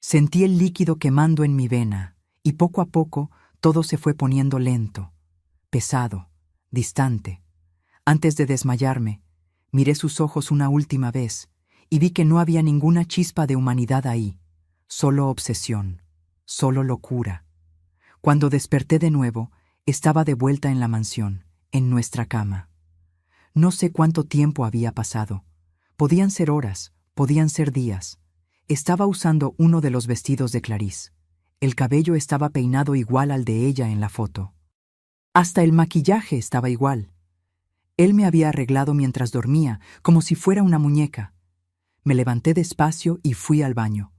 Sentí el líquido quemando en mi vena, y poco a poco todo se fue poniendo lento, pesado, distante. Antes de desmayarme, miré sus ojos una última vez y vi que no había ninguna chispa de humanidad ahí, solo obsesión, solo locura. Cuando desperté de nuevo, estaba de vuelta en la mansión, en nuestra cama. No sé cuánto tiempo había pasado. Podían ser horas, podían ser días. Estaba usando uno de los vestidos de Clarisse. El cabello estaba peinado igual al de ella en la foto. Hasta el maquillaje estaba igual. Él me había arreglado mientras dormía, como si fuera una muñeca. Me levanté despacio y fui al baño.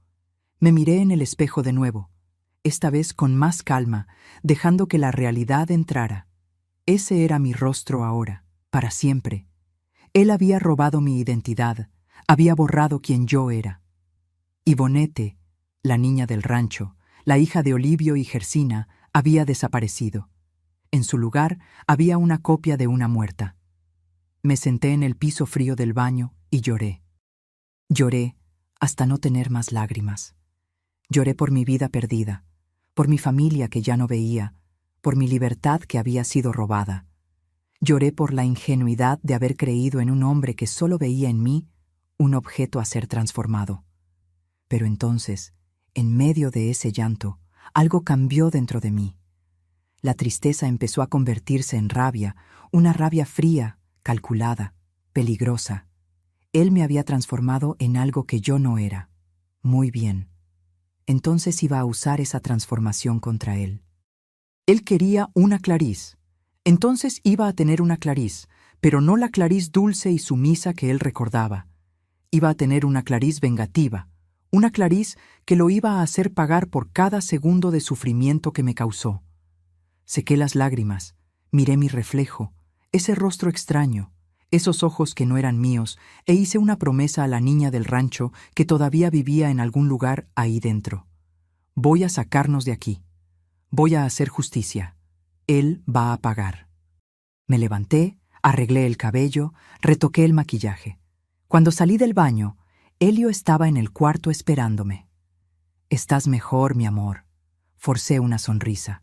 Me miré en el espejo de nuevo, esta vez con más calma, dejando que la realidad entrara. Ese era mi rostro ahora, para siempre. Él había robado mi identidad, había borrado quien yo era. Ivonete, la niña del rancho, la hija de Olivio y Gersina, había desaparecido. En su lugar había una copia de una muerta. Me senté en el piso frío del baño y lloré. Lloré hasta no tener más lágrimas. Lloré por mi vida perdida, por mi familia que ya no veía, por mi libertad que había sido robada. Lloré por la ingenuidad de haber creído en un hombre que solo veía en mí un objeto a ser transformado. Pero entonces, en medio de ese llanto, algo cambió dentro de mí. La tristeza empezó a convertirse en rabia, una rabia fría, calculada, peligrosa. Él me había transformado en algo que yo no era. Muy bien. Entonces iba a usar esa transformación contra él. Él quería una Clarisse. Entonces iba a tener una Clarisse, pero no la Clarisse dulce y sumisa que él recordaba. Iba a tener una Clarisse vengativa, una Clarisse que lo iba a hacer pagar por cada segundo de sufrimiento que me causó. Sequé las lágrimas, miré mi reflejo, ese rostro extraño, esos ojos que no eran míos, e hice una promesa a la niña del rancho que todavía vivía en algún lugar ahí dentro. Voy a sacarnos de aquí. Voy a hacer justicia. Él va a pagar. Me levanté, arreglé el cabello, retoqué el maquillaje. Cuando salí del baño, Elio estaba en el cuarto esperándome. «Estás mejor, mi amor». Forcé una sonrisa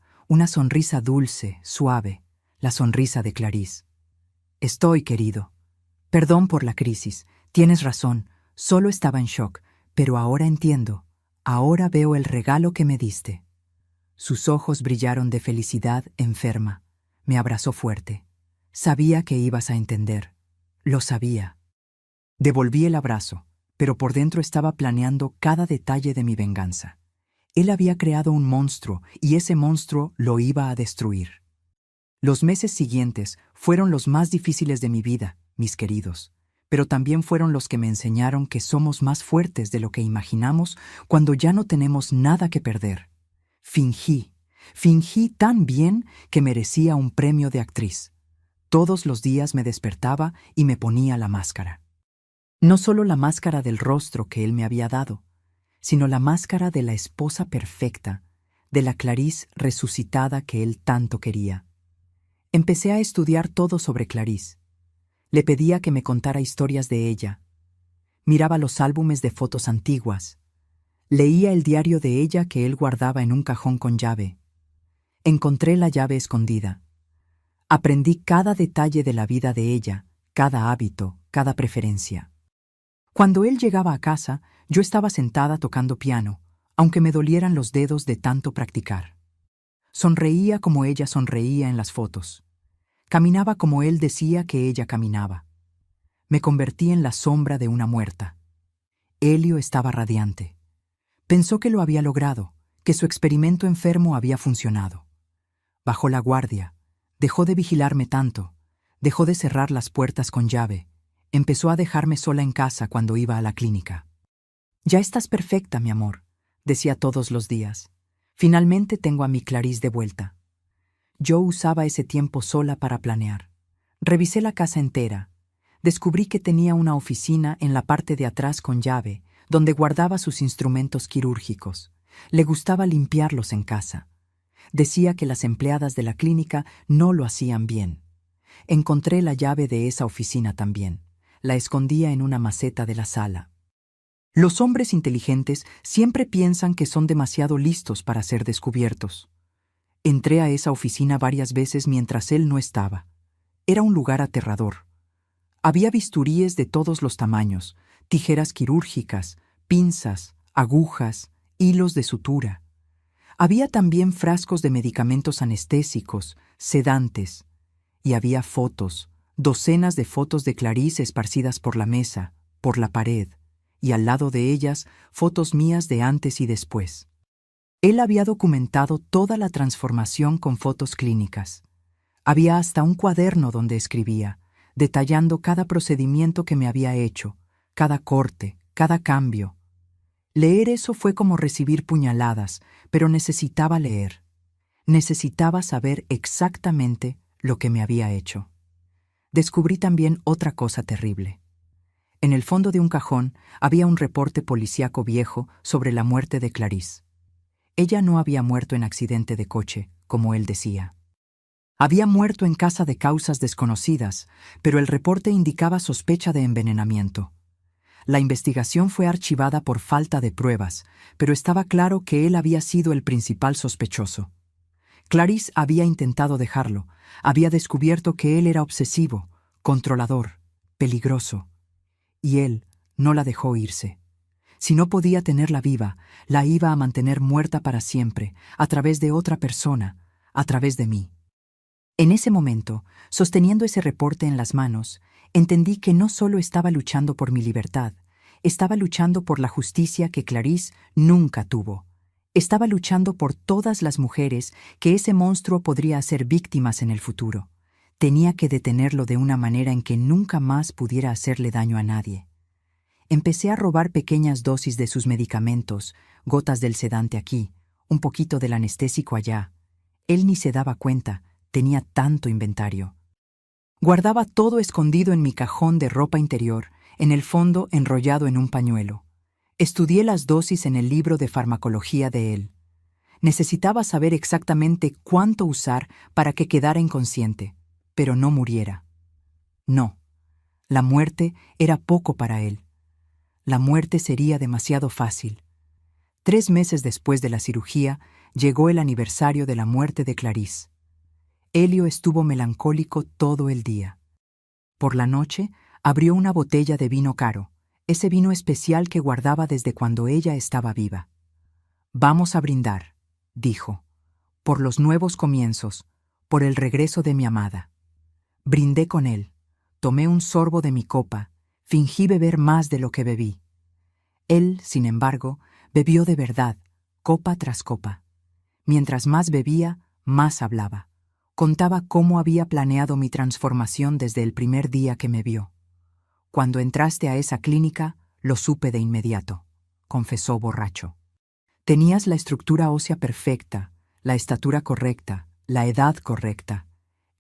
dulce, suave, la sonrisa de Clarisse. «Estoy, querido. Perdón por la crisis. Tienes razón. Solo estaba en shock, pero ahora entiendo. Ahora veo el regalo que me diste». Sus ojos brillaron de felicidad enferma. Me abrazó fuerte. «Sabía que ibas a entender. Lo sabía». Devolví el abrazo, pero por dentro estaba planeando cada detalle de mi venganza. Él había creado un monstruo y ese monstruo lo iba a destruir. Los meses siguientes fueron los más difíciles de mi vida, mis queridos, pero también fueron los que me enseñaron que somos más fuertes de lo que imaginamos cuando ya no tenemos nada que perder. Fingí tan bien que merecía un premio de actriz. Todos los días me despertaba y me ponía la máscara. No solo la máscara del rostro que él me había dado, sino la máscara de la esposa perfecta, de la Clarisse resucitada que él tanto quería. Empecé a estudiar todo sobre Clarisse. Le pedía que me contara historias de ella. Miraba los álbumes de fotos antiguas. Leía el diario de ella que él guardaba en un cajón con llave. Encontré la llave escondida. Aprendí cada detalle de la vida de ella, cada hábito, cada preferencia. Cuando él llegaba a casa, yo estaba sentada tocando piano, aunque me dolieran los dedos de tanto practicar. Sonreía como ella sonreía en las fotos. Caminaba como él decía que ella caminaba. Me convertí en la sombra de una muerta. Elio estaba radiante. Pensó que lo había logrado, que su experimento enfermo había funcionado. Bajó la guardia, dejó de vigilarme tanto, dejó de cerrar las puertas con llave, empezó a dejarme sola en casa cuando iba a la clínica. «Ya estás perfecta, mi amor», decía todos los días. «Finalmente tengo a mi Clarice de vuelta». Yo usaba ese tiempo sola para planear. Revisé la casa entera. Descubrí que tenía una oficina en la parte de atrás con llave, donde guardaba sus instrumentos quirúrgicos. Le gustaba limpiarlos en casa. Decía que las empleadas de la clínica no lo hacían bien. Encontré la llave de esa oficina también. La escondía en una maceta de la sala. Los hombres inteligentes siempre piensan que son demasiado listos para ser descubiertos. Entré a esa oficina varias veces mientras él no estaba. Era un lugar aterrador. Había bisturíes de todos los tamaños, tijeras quirúrgicas, pinzas, agujas, hilos de sutura. Había también frascos de medicamentos anestésicos, sedantes. Y había fotos, docenas de fotos de Clarice esparcidas por la mesa, por la pared, y al lado de ellas fotos mías de antes y después. Él había documentado toda la transformación con fotos clínicas. Había hasta un cuaderno donde escribía, detallando cada procedimiento que me había hecho, cada corte, cada cambio. Leer eso fue como recibir puñaladas, pero necesitaba leer. Necesitaba saber exactamente lo que me había hecho. Descubrí también otra cosa terrible. En el fondo de un cajón había un reporte policíaco viejo sobre la muerte de Clarice. Ella no había muerto en accidente de coche, como él decía. Había muerto en casa de causas desconocidas, pero el reporte indicaba sospecha de envenenamiento. La investigación fue archivada por falta de pruebas, pero estaba claro que él había sido el principal sospechoso. Clarice había intentado dejarlo, había descubierto que él era obsesivo, controlador, peligroso. Y él no la dejó irse. Si no podía tenerla viva, la iba a mantener muerta para siempre, a través de otra persona, a través de mí. En ese momento, sosteniendo ese reporte en las manos, entendí que no solo estaba luchando por mi libertad, estaba luchando por la justicia que Clarice nunca tuvo. Estaba luchando por todas las mujeres que ese monstruo podría hacer víctimas en el futuro. Tenía que detenerlo de una manera en que nunca más pudiera hacerle daño a nadie. Empecé a robar pequeñas dosis de sus medicamentos, gotas del sedante aquí, un poquito del anestésico allá. Él ni se daba cuenta, tenía tanto inventario. Guardaba todo escondido en mi cajón de ropa interior, en el fondo enrollado en un pañuelo. Estudié las dosis en el libro de farmacología de él. Necesitaba saber exactamente cuánto usar para que quedara inconsciente, pero no muriera. No, la muerte era poco para él. La muerte sería demasiado fácil. 3 meses después de la cirugía, llegó el aniversario de la muerte de Clarice. Elio estuvo melancólico todo el día. Por la noche, abrió una botella de vino caro, ese vino especial que guardaba desde cuando ella estaba viva. «Vamos a brindar», dijo, «por los nuevos comienzos, por el regreso de mi amada». Brindé con él, tomé un sorbo de mi copa, fingí beber más de lo que bebí. Él, sin embargo, bebió de verdad, copa tras copa. Mientras más bebía, más hablaba. Contaba cómo había planeado mi transformación desde el primer día que me vio. «Cuando entraste a esa clínica, lo supe de inmediato», confesó borracho. «Tenías la estructura ósea perfecta, la estatura correcta, la edad correcta.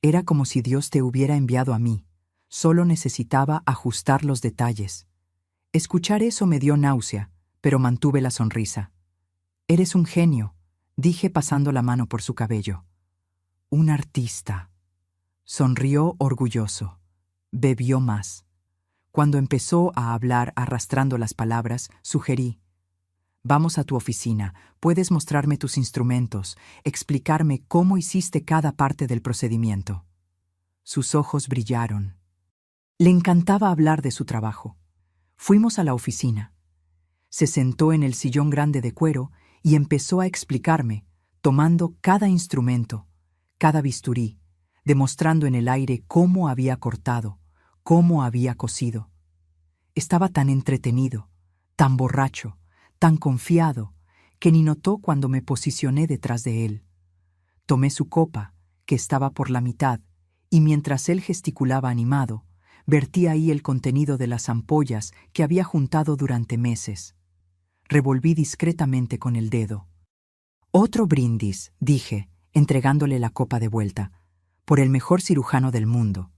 Era como si Dios te hubiera enviado a mí. Solo necesitaba ajustar los detalles». Escuchar eso me dio náusea, pero mantuve la sonrisa. «Eres un genio», dije pasando la mano por su cabello. «Un artista». Sonrió orgulloso. Bebió más. Cuando empezó a hablar arrastrando las palabras, sugerí: «Vamos a tu oficina, puedes mostrarme tus instrumentos, explicarme cómo hiciste cada parte del procedimiento». Sus ojos brillaron. Le encantaba hablar de su trabajo. Fuimos a la oficina. Se sentó en el sillón grande de cuero y empezó a explicarme, tomando cada instrumento, cada bisturí, demostrando en el aire cómo había cortado, cómo había cosido. Estaba tan entretenido, tan borracho, tan confiado, que ni notó cuando me posicioné detrás de él. Tomé su copa, que estaba por la mitad, y mientras él gesticulaba animado, vertí ahí el contenido de las ampollas que había juntado durante meses. Revolví discretamente con el dedo. «Otro brindis», dije, entregándole la copa de vuelta, «por el mejor cirujano del mundo».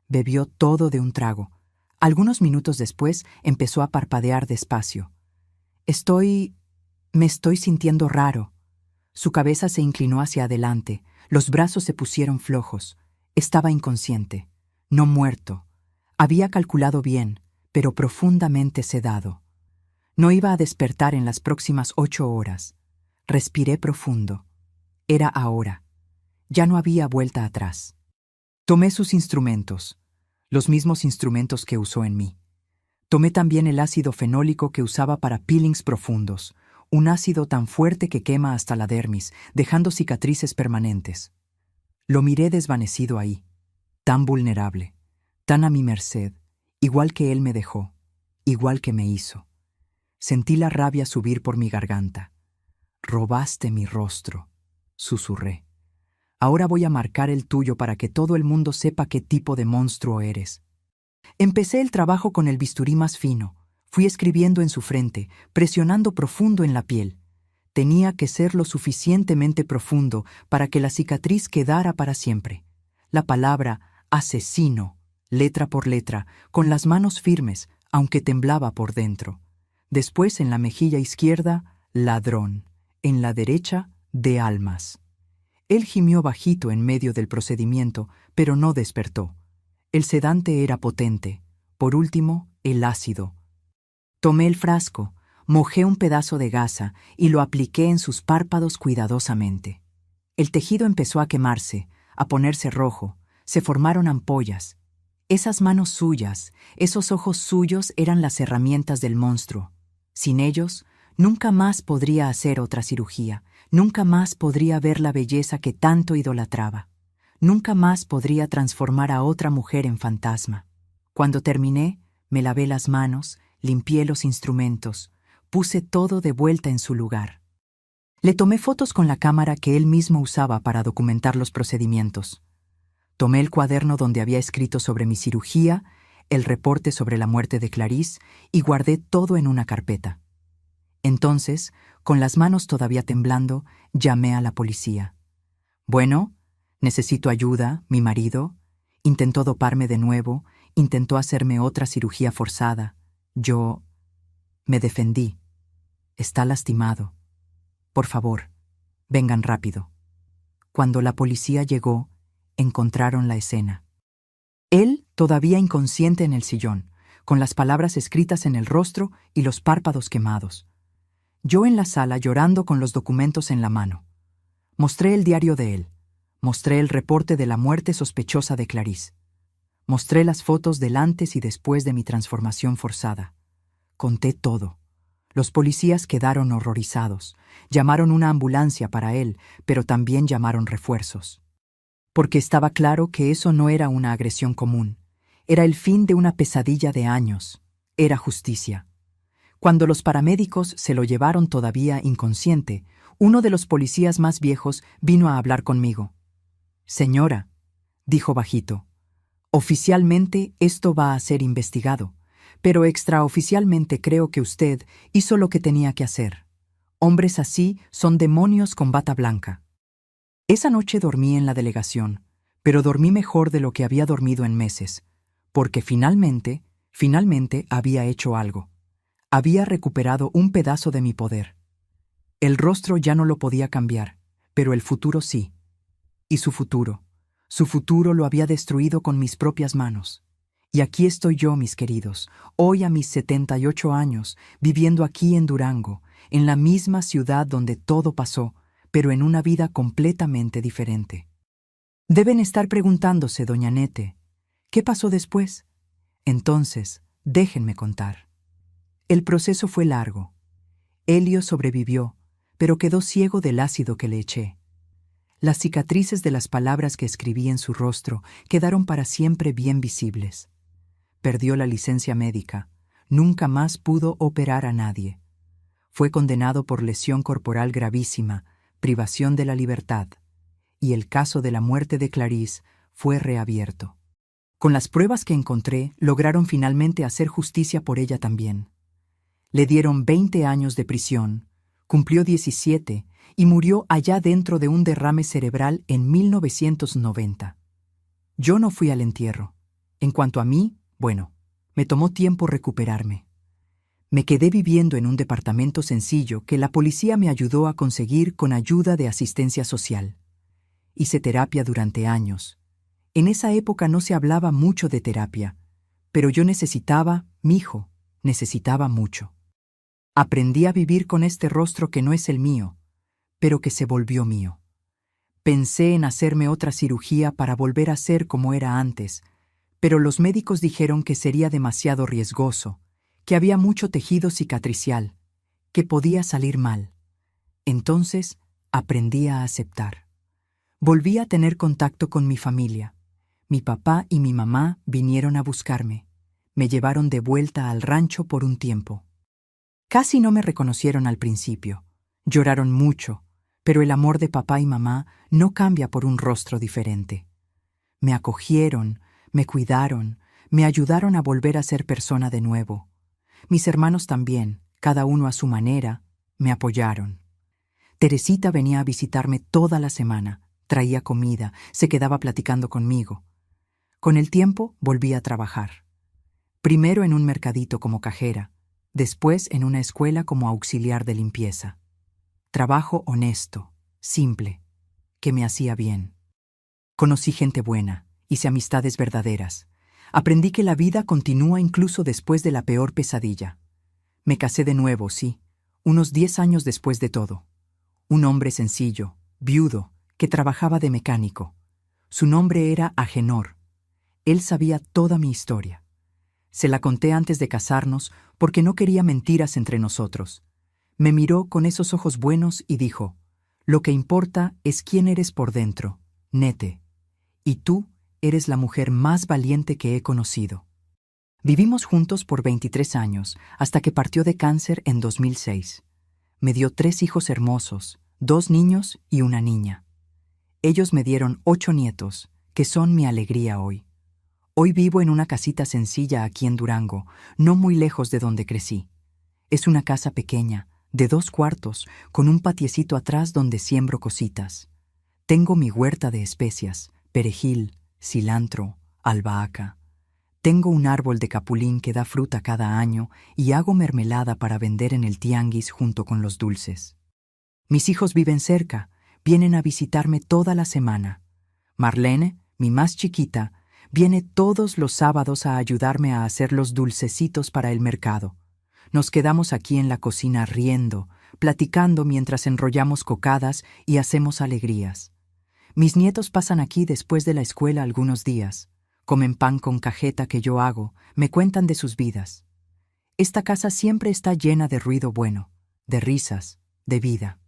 Bebió todo de un trago. Algunos minutos después empezó a parpadear despacio. Me estoy sintiendo raro». Su cabeza se inclinó hacia adelante, los brazos se pusieron flojos. Estaba inconsciente, no muerto. Había calculado bien, pero profundamente sedado. No iba a despertar en las próximas 8 horas. Respiré profundo. Era ahora. Ya no había vuelta atrás. Tomé sus instrumentos, los mismos instrumentos que usó en mí. Tomé también el ácido fenólico que usaba para peelings profundos, un ácido tan fuerte que quema hasta la dermis, dejando cicatrices permanentes. Lo miré desvanecido ahí, tan vulnerable, tan a mi merced, igual que él me dejó, igual que me hizo. Sentí la rabia subir por mi garganta. «Robaste mi rostro», susurré. «Ahora voy a marcar el tuyo para que todo el mundo sepa qué tipo de monstruo eres». Empecé el trabajo con el bisturí más fino. Fui escribiendo en su frente, presionando profundo en la piel. Tenía que ser lo suficientemente profundo para que la cicatriz quedara para siempre. La palabra asesino, letra por letra, con las manos firmes, aunque temblaba por dentro. Después en la mejilla izquierda, ladrón. En la derecha, de almas. Él gimió bajito en medio del procedimiento, pero no despertó. El sedante era potente. Por último, el ácido. Tomé el frasco, mojé un pedazo de gasa y lo apliqué en sus párpados cuidadosamente. El tejido empezó a quemarse, a ponerse rojo. Se formaron ampollas. Esas manos suyas, esos ojos suyos eran las herramientas del monstruo. Sin ellos, nunca más podría hacer otra cirugía. Nunca más podría ver la belleza que tanto idolatraba. Nunca más podría transformar a otra mujer en fantasma. Cuando terminé, me lavé las manos, limpié los instrumentos, puse todo de vuelta en su lugar. Le tomé fotos con la cámara que él mismo usaba para documentar los procedimientos. Tomé el cuaderno donde había escrito sobre mi cirugía, el reporte sobre la muerte de Clarice y guardé todo en una carpeta. Entonces, con las manos todavía temblando, llamé a la policía. «Bueno, necesito ayuda, mi marido. Intentó doparme de nuevo, intentó hacerme otra cirugía forzada. Yo me defendí. Está lastimado. Por favor, vengan rápido». Cuando la policía llegó, encontraron la escena. Él todavía inconsciente en el sillón, con las palabras escritas en el rostro y los párpados quemados. Yo en la sala llorando con los documentos en la mano. Mostré el diario de él. Mostré el reporte de la muerte sospechosa de Clarice. Mostré las fotos del antes y después de mi transformación forzada. Conté todo. Los policías quedaron horrorizados. Llamaron una ambulancia para él, pero también llamaron refuerzos. Porque estaba claro que eso no era una agresión común. Era el fin de una pesadilla de años. Era justicia. Cuando los paramédicos se lo llevaron todavía inconsciente, uno de los policías más viejos vino a hablar conmigo. «Señora», dijo bajito, «oficialmente esto va a ser investigado, pero extraoficialmente creo que usted hizo lo que tenía que hacer. Hombres así son demonios con bata blanca». Esa noche dormí en la delegación, pero dormí mejor de lo que había dormido en meses, porque finalmente había hecho algo. Había recuperado un pedazo de mi poder. El rostro ya no lo podía cambiar, pero el futuro sí. Y su futuro lo había destruido con mis propias manos. Y aquí estoy yo, mis queridos, hoy a mis 78 años, viviendo aquí en Durango, en la misma ciudad donde todo pasó, pero en una vida completamente diferente. Deben estar preguntándose, doña Nete, ¿qué pasó después? Entonces, déjenme contar. El proceso fue largo. Helio sobrevivió, pero quedó ciego del ácido que le eché. Las cicatrices de las palabras que escribí en su rostro quedaron para siempre bien visibles. Perdió la licencia médica. Nunca más pudo operar a nadie. Fue condenado por lesión corporal gravísima, privación de la libertad, y el caso de la muerte de Clarice fue reabierto. Con las pruebas que encontré, lograron finalmente hacer justicia por ella también. Le dieron 20 años de prisión, cumplió 17 y murió allá dentro de un derrame cerebral en 1990. Yo no fui al entierro. En cuanto a mí, bueno, me tomó tiempo recuperarme. Me quedé viviendo en un departamento sencillo que la policía me ayudó a conseguir con ayuda de asistencia social. Hice terapia durante años. En esa época no se hablaba mucho de terapia, pero yo necesitaba mucho. Aprendí a vivir con este rostro que no es el mío, pero que se volvió mío. Pensé en hacerme otra cirugía para volver a ser como era antes, pero los médicos dijeron que sería demasiado riesgoso, que había mucho tejido cicatricial, que podía salir mal. Entonces, aprendí a aceptar. Volví a tener contacto con mi familia. Mi papá y mi mamá vinieron a buscarme. Me llevaron de vuelta al rancho por un tiempo. Casi no me reconocieron al principio. Lloraron mucho, pero el amor de papá y mamá no cambia por un rostro diferente. Me acogieron, me cuidaron, me ayudaron a volver a ser persona de nuevo. Mis hermanos también, cada uno a su manera, me apoyaron. Teresita venía a visitarme toda la semana, traía comida, se quedaba platicando conmigo. Con el tiempo volví a trabajar. Primero en un mercadito como cajera, después en una escuela como auxiliar de limpieza. Trabajo honesto, simple, que me hacía bien. Conocí gente buena, hice amistades verdaderas. Aprendí que la vida continúa incluso después de la peor pesadilla. Me casé de nuevo, sí, unos 10 años después de todo. Un hombre sencillo, viudo, que trabajaba de mecánico. Su nombre era Agenor. Él sabía toda mi historia. Se la conté antes de casarnos porque no quería mentiras entre nosotros. Me miró con esos ojos buenos y dijo: «Lo que importa es quién eres por dentro, Nete. Y tú eres la mujer más valiente que he conocido». Vivimos juntos por 23 años, hasta que partió de cáncer en 2006. Me dio 3 hijos hermosos, 2 niños y una niña. Ellos me dieron 8 nietos, que son mi alegría hoy. Hoy vivo en una casita sencilla aquí en Durango, no muy lejos de donde crecí. Es una casa pequeña, de 2 cuartos, con un patiecito atrás donde siembro cositas. Tengo mi huerta de especias, perejil, cilantro, albahaca. Tengo un árbol de capulín que da fruta cada año y hago mermelada para vender en el tianguis junto con los dulces. Mis hijos viven cerca, vienen a visitarme toda la semana. Marlene, mi más chiquita, viene todos los sábados a ayudarme a hacer los dulcecitos para el mercado. Nos quedamos aquí en la cocina riendo, platicando mientras enrollamos cocadas y hacemos alegrías. Mis nietos pasan aquí después de la escuela algunos días. Comen pan con cajeta que yo hago, me cuentan de sus vidas. Esta casa siempre está llena de ruido bueno, de risas, de vida.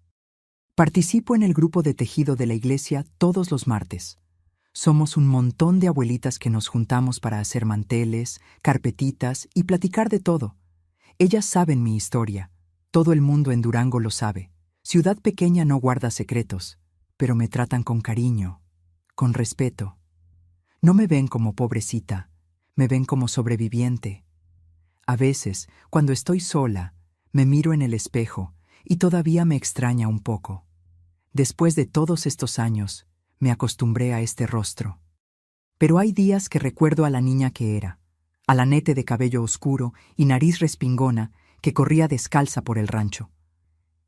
Participo en el grupo de tejido de la iglesia todos los martes. Somos un montón de abuelitas que nos juntamos para hacer manteles, carpetitas y platicar de todo. Ellas saben mi historia. Todo el mundo en Durango lo sabe. Ciudad pequeña no guarda secretos, pero me tratan con cariño, con respeto. No me ven como pobrecita, me ven como sobreviviente. A veces, cuando estoy sola, me miro en el espejo y todavía me extraña un poco. Después de todos estos años, me acostumbré a este rostro. Pero hay días que recuerdo a la niña que era, a la Nete de cabello oscuro y nariz respingona que corría descalza por el rancho.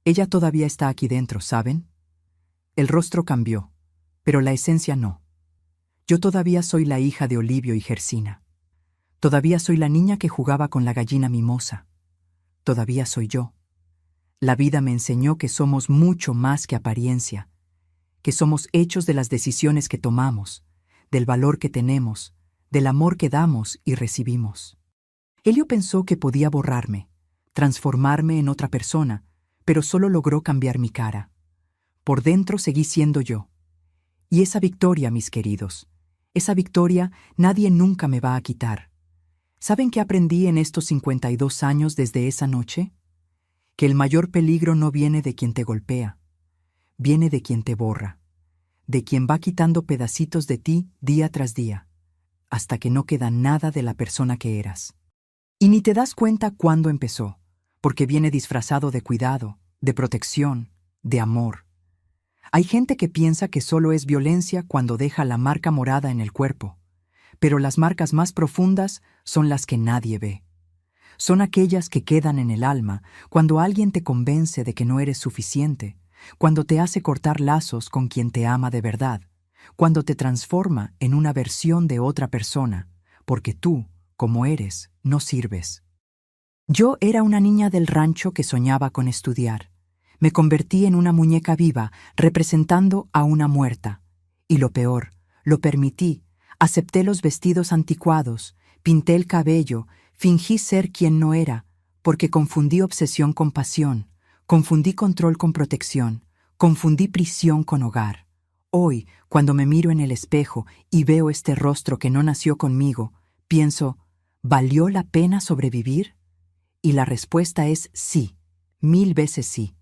Ella todavía está aquí dentro, ¿saben? El rostro cambió, pero la esencia no. Yo todavía soy la hija de Olivio y Gersina. Todavía soy la niña que jugaba con la gallina mimosa. Todavía soy yo. La vida me enseñó que somos mucho más que apariencia, que somos hechos de las decisiones que tomamos, del valor que tenemos, del amor que damos y recibimos. Helio pensó que podía borrarme, transformarme en otra persona, pero solo logró cambiar mi cara. Por dentro seguí siendo yo. Y esa victoria, mis queridos, esa victoria nadie nunca me va a quitar. ¿Saben qué aprendí en estos 52 años desde esa noche? Que el mayor peligro no viene de quien te golpea, viene de quien te borra, de quien va quitando pedacitos de ti día tras día, hasta que no queda nada de la persona que eras. Y ni te das cuenta cuándo empezó, porque viene disfrazado de cuidado, de protección, de amor. Hay gente que piensa que solo es violencia cuando deja la marca morada en el cuerpo, pero las marcas más profundas son las que nadie ve. Son aquellas que quedan en el alma cuando alguien te convence de que no eres suficiente, cuando te hace cortar lazos con quien te ama de verdad, cuando te transforma en una versión de otra persona, porque tú, como eres, no sirves. Yo era una niña del rancho que soñaba con estudiar. Me convertí en una muñeca viva, representando a una muerta. Y lo peor, lo permití. Acepté los vestidos anticuados, pinté el cabello, fingí ser quien no era, porque confundí obsesión con pasión, confundí control con protección, confundí prisión con hogar. Hoy, cuando me miro en el espejo y veo este rostro que no nació conmigo, pienso, ¿valió la pena sobrevivir? Y la respuesta es sí, 1000 veces sí.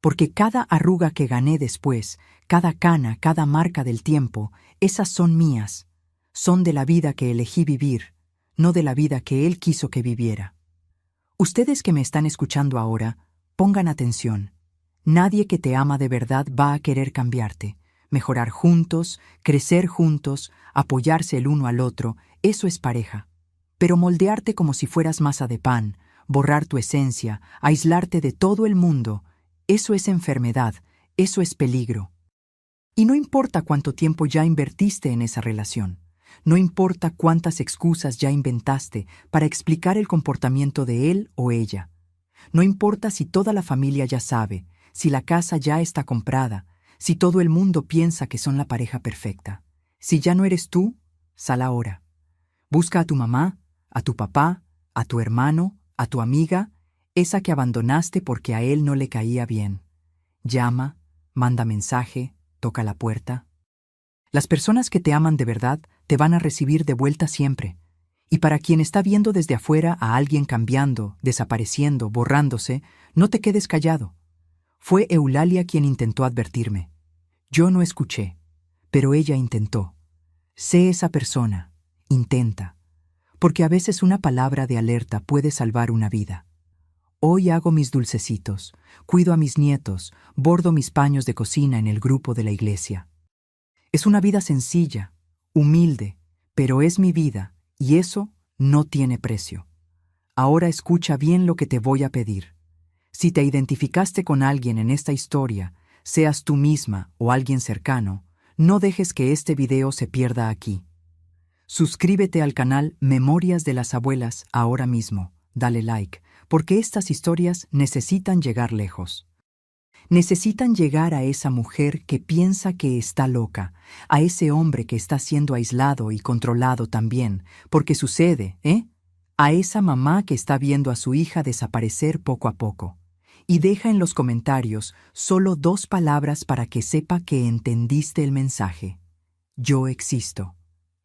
Porque cada arruga que gané después, cada cana, cada marca del tiempo, esas son mías. Son de la vida que elegí vivir, no de la vida que él quiso que viviera. Ustedes que me están escuchando ahora, pongan atención. Nadie que te ama de verdad va a querer cambiarte. Mejorar juntos, crecer juntos, apoyarse el uno al otro, eso es pareja. Pero moldearte como si fueras masa de pan, borrar tu esencia, aislarte de todo el mundo, eso es enfermedad, eso es peligro. Y no importa cuánto tiempo ya invertiste en esa relación. No importa cuántas excusas ya inventaste para explicar el comportamiento de él o ella. No importa si toda la familia ya sabe, si la casa ya está comprada, si todo el mundo piensa que son la pareja perfecta. Si ya no eres tú, sal ahora. Busca a tu mamá, a tu papá, a tu hermano, a tu amiga, esa que abandonaste porque a él no le caía bien. Llama, manda mensaje, toca la puerta. Las personas que te aman de verdad te van a recibir de vuelta siempre. Y para quien está viendo desde afuera a alguien cambiando, desapareciendo, borrándose, no te quedes callado. Fue Eulalia quien intentó advertirme. Yo no escuché, pero ella intentó. Sé esa persona, intenta, porque a veces una palabra de alerta puede salvar una vida. Hoy hago mis dulcecitos, cuido a mis nietos, bordo mis paños de cocina en el grupo de la iglesia. Es una vida sencilla, humilde, pero es mi vida, y eso no tiene precio. Ahora escucha bien lo que te voy a pedir. Si te identificaste con alguien en esta historia, seas tú misma o alguien cercano, no dejes que este video se pierda aquí. Suscríbete al canal Memorias de las Abuelas ahora mismo, dale like, porque estas historias necesitan llegar lejos. Necesitan llegar a esa mujer que piensa que está loca, a ese hombre que está siendo aislado y controlado también, porque sucede, a esa mamá que está viendo a su hija desaparecer poco a poco. Y deja en los comentarios solo 2 palabras para que sepa que entendiste el mensaje. Yo existo.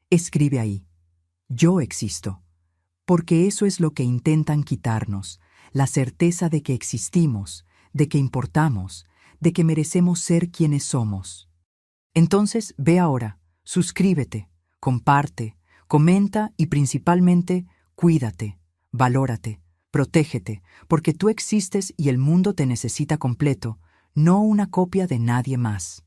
Escribe ahí. Yo existo. Porque eso es lo que intentan quitarnos, la certeza de que existimos, de que importamos, de que merecemos ser quienes somos. Entonces, ve ahora, suscríbete, comparte, comenta y principalmente, cuídate, valórate, protégete, porque tú existes y el mundo te necesita completo, no una copia de nadie más.